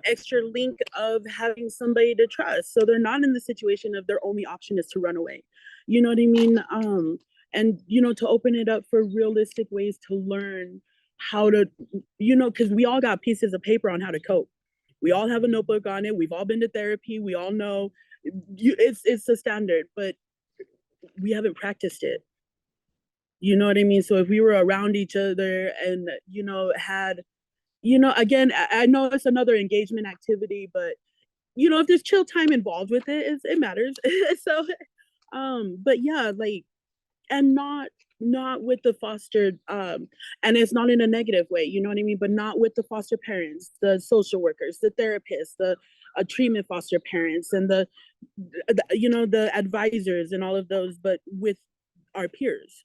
extra link of having somebody to trust. So they're not in the situation of their only option is to run away. You know what I mean? And to open it up for realistic ways to learn how to, because we all got pieces of paper on how to cope. We all have a notebook on it. We've all been to therapy. We all know it's a standard, but we haven't practiced it. You know what I mean? So if we were around each other and had, again, I know it's another engagement activity, but if there's chill time involved with it, it matters. So but yeah, like, and not with the fostered and it's not in a negative way, you know what I mean, but not with the foster parents, the social workers, the therapists, the treatment foster parents, and the the advisors and all of those, but with our peers,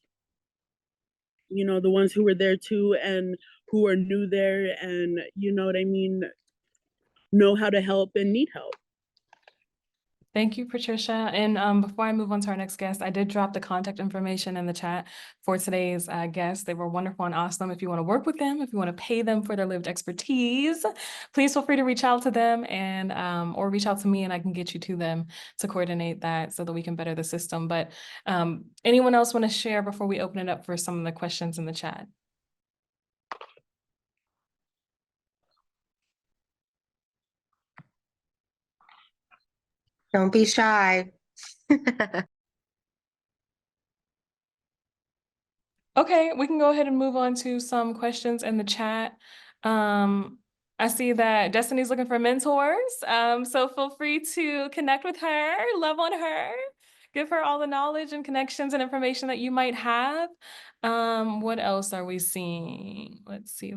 the ones who were there too and who are new there and you know what I mean, know how to help and need help. Thank you, Patricia. And before I move on to our next guest, I did drop the contact information in the chat for today's guests. They were wonderful and awesome. If you want to work with them, if you want to pay them for their lived expertise, please feel free to reach out to them and or reach out to me and I can get you to them to coordinate that so that we can better the system. But anyone else want to share before we open it up for some of the questions in the chat? Don't be shy. Okay, we can go ahead and move on to some questions in the chat. I see that Destiny's looking for mentors. So feel free to connect with her, love on her, give her all the knowledge and connections and information that you might have. What else are we seeing? Let's see.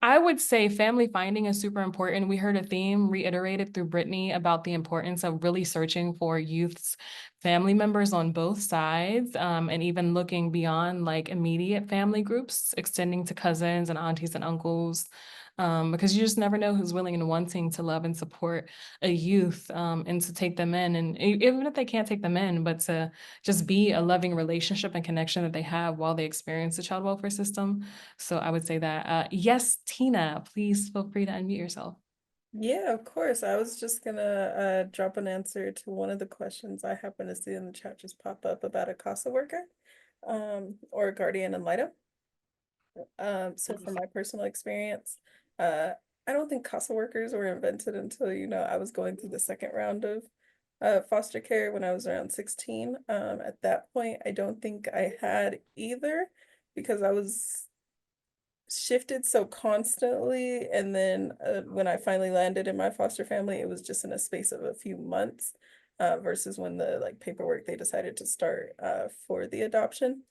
I would say family finding is super important. We heard a theme reiterated through Brittany about the importance of really searching for youth's family members on both sides, and even looking beyond like immediate family groups, extending to cousins and aunties and uncles, because you just never know who's willing and wanting to love and support a youth, and to take them in. And even if they can't take them in, but to just be a loving relationship and connection that they have while they experience the child welfare system. So I would say that. Yes, Tina, please feel free to unmute yourself. Yeah, of course. I was just gonna drop an answer to one of the questions I happen to see in the chat just pop up about a CASA worker, or a guardian ad litem. So from my personal experience, I don't think CASA workers were invented until, I was going through the second round of foster care when I was around 16. At that point, I don't think I had either because I was shifted so constantly. And then when I finally landed in my foster family, it was just in a space of a few months, versus when the like paperwork they decided to start for the adoption.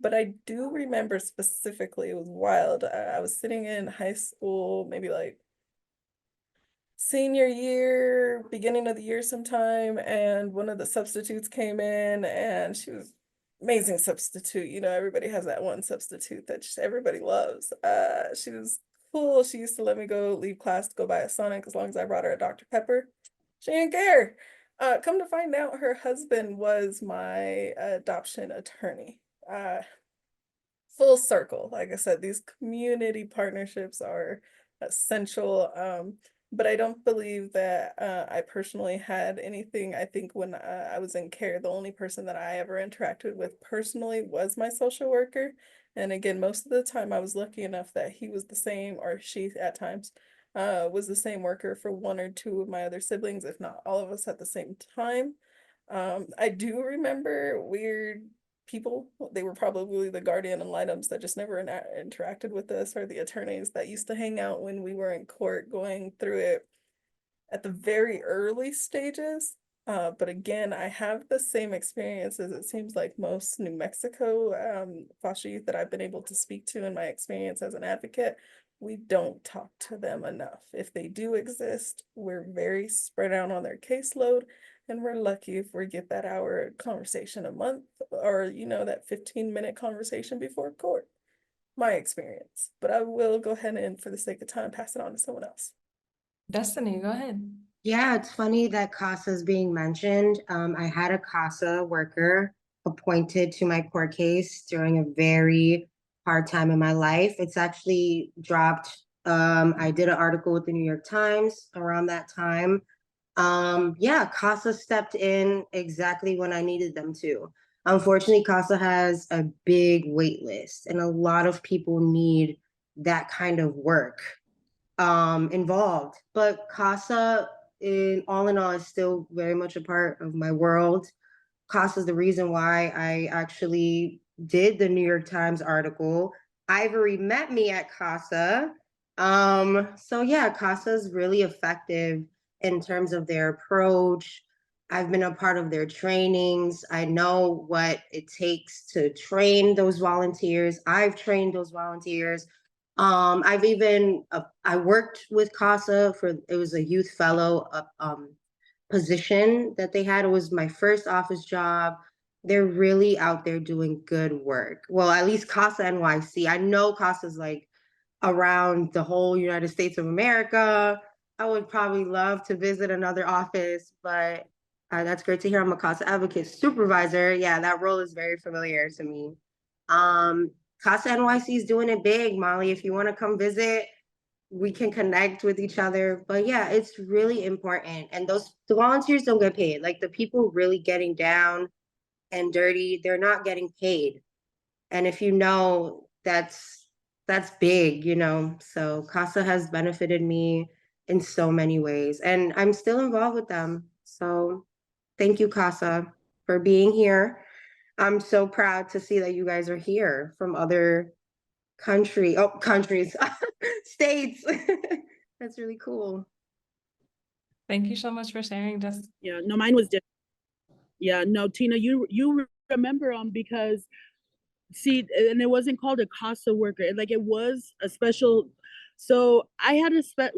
But I do remember specifically, it was wild. I was sitting in high school, maybe like senior year, beginning of the year sometime, and one of the substitutes came in and she was amazing substitute. Everybody has that one substitute that just everybody loves. She was cool. She used to let me go leave class to go buy a Sonic as long as I brought her a Dr. Pepper. She didn't care. Come to find out, her husband was my adoption attorney. Full circle. Like I said, these community partnerships are essential. But I don't believe that I personally had anything. I think when I was in care, the only person that I ever interacted with personally was my social worker. And again, most of the time I was lucky enough that he was the same, or she at times was the same worker for one or two of my other siblings, if not all of us at the same time. I do remember weird people. They were probably the guardian ad litems that just never interacted with us, or the attorneys that used to hang out when we were in court going through it at the very early stages. But again, I have the same experiences. It seems like most New Mexico foster youth that I've been able to speak to in my experience as an advocate, we don't talk to them enough. If they do exist, we're very spread out on their caseload. And we're lucky if we get that hour conversation a month, or, that 15-minute conversation before court. My experience. But I will go ahead and, for the sake of time, pass it on to someone else. Destiny, go ahead. Yeah, it's funny that CASA is being mentioned. I had a CASA worker appointed to my court case during a very hard time in my life. It's actually dropped. I did an article with the New York Times around that time. Yeah, CASA stepped in exactly when I needed them to. Unfortunately, CASA has a big wait list, and a lot of people need that kind of work involved. But CASA, in all, is still very much a part of my world. CASA is the reason why I actually did the New York Times article. Ivory met me at CASA. So yeah, CASA is really effective in terms of their approach. I've been a part of their trainings. I know what it takes to train those volunteers. I've trained those volunteers. I've even I worked with CASA for, it was a youth fellow position that they had. It was my first office job. They're really out there doing good work. Well, at least CASA NYC. I know CASA's like around the whole United States of America. I would probably love to visit another office, but that's great to hear. I'm a CASA advocate supervisor. Yeah, that role is very familiar to me. CASA NYC is doing it big, Molly. If you want to come visit, we can connect with each other. But yeah, it's really important. And the volunteers don't get paid. Like the people really getting down and dirty, they're not getting paid. And if you know, that's big, So CASA has benefited me in so many ways. And I'm still involved with them. So thank you, CASA, for being here. I'm so proud to see that you guys are here from other countries, states. That's really cool. Thank you so much for sharing, Destiny. Yeah, no, mine was different. Yeah, no, Tina, you remember because see, and it wasn't called a CASA worker. Like it was a special So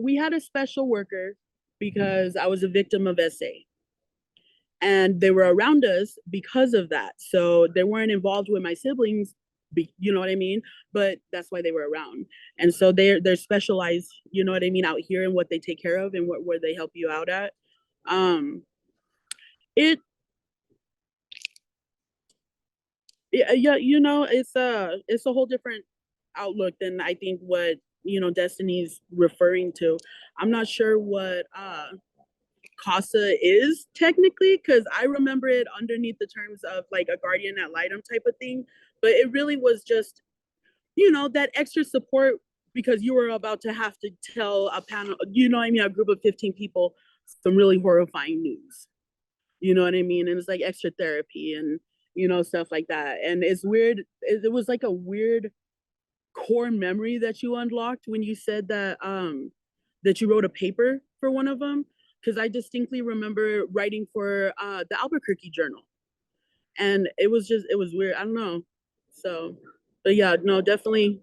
we had a special worker because I was a victim of SA, and they were around us because of that. So they weren't involved with my siblings, you know what I mean? But that's why they were around. And so they're specialized, you know what I mean, out here and what they take care of and where they help you out at. Um, it yeah, you know, it's a whole different outlook than I think what, you know, Destiny's referring to. I'm not sure what CASA is technically, because I remember it underneath the terms of like a guardian ad litem type of thing, but it really was just, you know, that extra support because you were about to have to tell a panel, you know what I mean, a group of 15 people some really horrifying news. You know what I mean? And it's like extra therapy and, you know, stuff like that. And it's weird. It was like a weird core memory that you unlocked when you said that you wrote a paper for one of them, because I distinctly remember writing for the Albuquerque Journal, and it was weird. I don't know. So, but yeah, no, definitely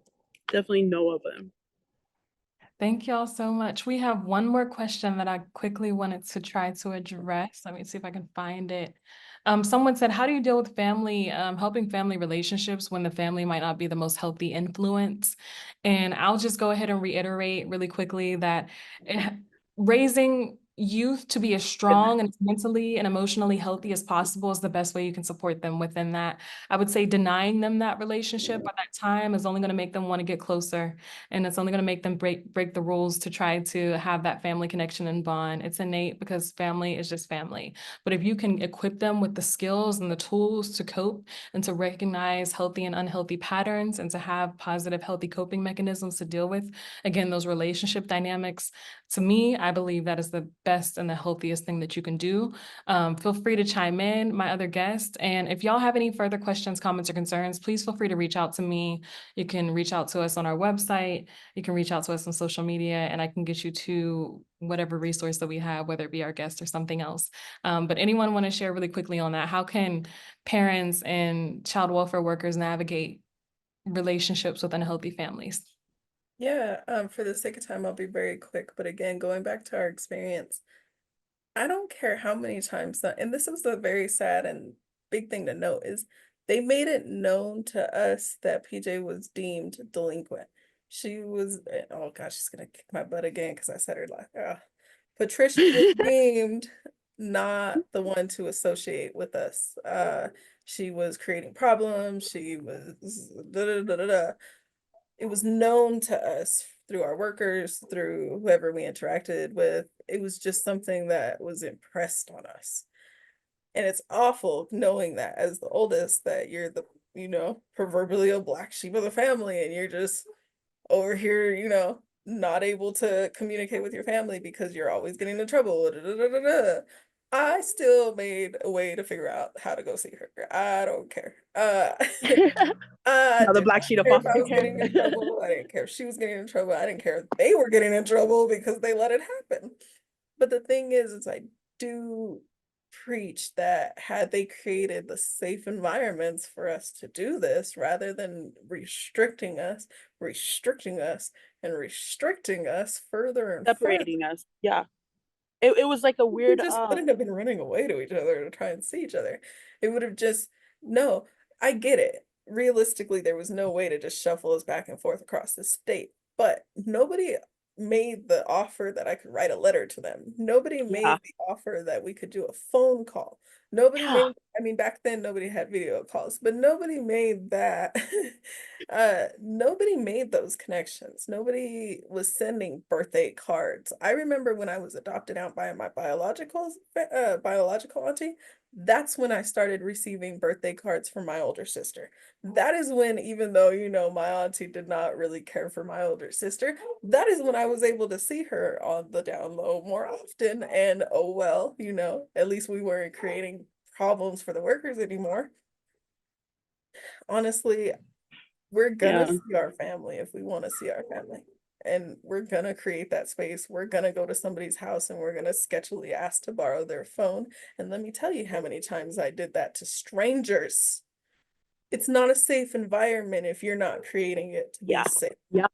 know of them. Thank y'all so much. We have one more question that I quickly wanted to try to address. Let me see if I can find it. Someone said, how do you deal with helping family relationships when the family might not be the most healthy influence? And I'll just go ahead and reiterate really quickly that raising youth to be as strong and as mentally and emotionally healthy as possible is the best way you can support them within that. I would say denying them that relationship at that time is only going to make them want to get closer, and it's only going to make them break the rules to try to have that family connection and bond. It's innate because family is just family. But if you can equip them with the skills and the tools to cope and to recognize healthy and unhealthy patterns and to have positive, healthy coping mechanisms to deal with, again, those relationship dynamics, to me, I believe that is the best and the healthiest thing that you can do. Feel free to chime in, my other guest. And if y'all have any further questions, comments, or concerns, please feel free to reach out to me. You can reach out to us on our website. You can reach out to us on social media, and I can get you to whatever resource that we have, whether it be our guest or something else. But anyone want to share really quickly on that? How can parents and child welfare workers navigate relationships with unhealthy families? Yeah, for the sake of time, I'll be very quick. But again, going back to our experience, I don't care how many times that, and this was the very sad and big thing to note is they made it known to us that PJ was deemed delinquent. She was, oh gosh, she's gonna kick my butt again because I said her like, Patricia was deemed not the one to associate with us. She was creating problems. She was da da da da da. It was known to us through our workers, through whoever we interacted with. It was just something that was impressed on us. And it's awful knowing that as the oldest, that you're the, proverbial black sheep of the family, and you're just over here, not able to communicate with your family because you're always getting in trouble. Da, da, da, da, da. I still made a way to figure out how to go see her. I don't care. I Another did black not sheet of care if foster I was care. getting in trouble. I didn't care if she was getting in trouble. I didn't care if they were getting in trouble because they let it happen. But the thing is I do preach that had they created the safe environments for us to do this rather than restricting us, and restricting us further and further, Separating us. Yeah. It was like a we weird just wouldn't have been running away to each other to try and see each other. It would have just, no, I get it. Realistically, there was no way to just shuffle us back and forth across the state, but nobody made the offer that I could write a letter to them. Nobody yeah. made the offer that we could do a phone call. Nobody Yeah. made, I mean, back then nobody had video calls, but nobody made that. Nobody made those connections. Nobody was sending birthday cards. I remember when I was adopted out by my biological auntie, that's when I started receiving birthday cards from my older sister. That is when, even though, my auntie did not really care for my older sister, that is when I was able to see her on the down low more often. And oh, well, at least we weren't creating problems for the workers anymore. Honestly, we're gonna Yeah. see our family if we want to see our family. And we're gonna create that space. We're gonna go to somebody's house and we're gonna sketchily ask to borrow their phone. And let me tell you how many times I did that to strangers. It's not a safe environment if you're not creating it to be Yeah. safe. Yeah.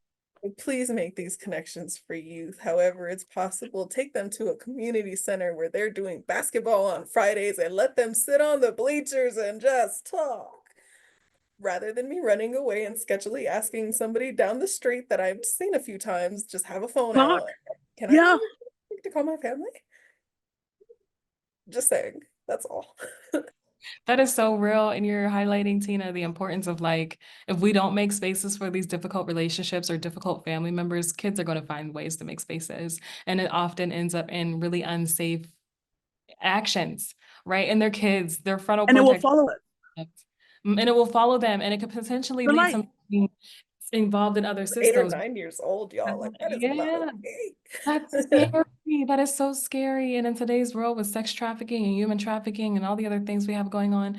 Please make these connections for youth. However, it's possible. Take them to a community center where they're doing basketball on Fridays and let them sit on the bleachers and just talk. Rather than me running away and sketchily asking somebody down the street that I've seen a few times, just have a phone Talk. out. Can Yeah. I to call my family? Just saying. That's all. That is so real. And you're highlighting, Tina, the importance of like, if we don't make spaces for these difficult relationships or difficult family members, kids are going to find ways to make spaces. And it often ends up in really unsafe actions, right? And their kids, their frontal And it will cortex, follow us and it will follow them. And it could potentially for lead life. some being involved in other 8 or systems. 9 years old, y'all. Like, that is not Yeah. okay. That's scary. That is so scary. And in today's world with sex trafficking and human trafficking and all the other things we have going on,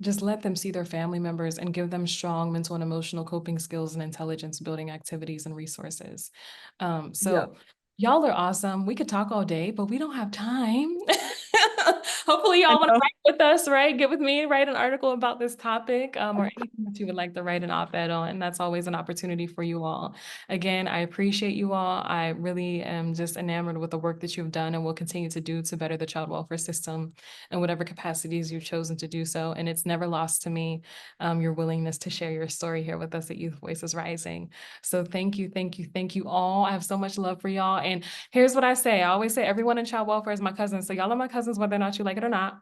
just let them see their family members and give them strong mental and emotional coping skills and intelligence building activities and resources. So y'all are awesome. We could talk all day, but we don't have time. Hopefully y'all want to write with us, right? Get with me, write an article about this topic, or anything that you would like to write an op-ed on. And that's always an opportunity for you all. Again, I appreciate you all. I really am just enamored with the work that you've done and will continue to do to better the child welfare system in whatever capacities you've chosen to do so. And it's never lost to me your willingness to share your story here with us at Youth Voices Rising. So thank you, thank you, thank you all. I have so much love for y'all. And here's what I say. I always say everyone in child welfare is my cousin. So y'all are my cousins, whether or not you like it or not.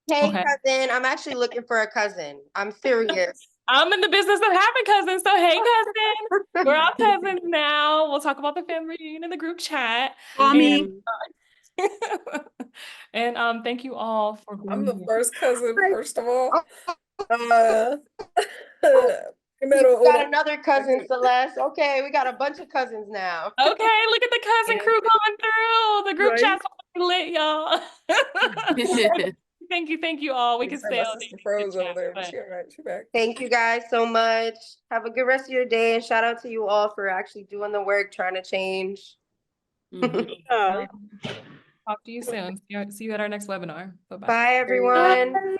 Hey, Okay. cousin, I'm actually looking for a cousin. I'm serious. I'm in the business of having cousins. So hey, cousin, we're all cousins now. We'll talk about the family reunion in the group chat. Mommy. And thank you all for being I'm the here. first cousin, first of all. We Primero got uno. another cousin, Celeste. Okay, we got a bunch of cousins now. Okay, look at the cousin crew coming through. The group Right. chat's lit, y'all. Thank you all. We can stay My all day. sister froze over there, but but- she all right. She back. Thank you guys so much. Have a good rest of your day, and shout out to you all for actually doing the work, trying to change. Yeah. Talk to you soon. See you at our next webinar. Bye-bye. Bye, everyone. Bye.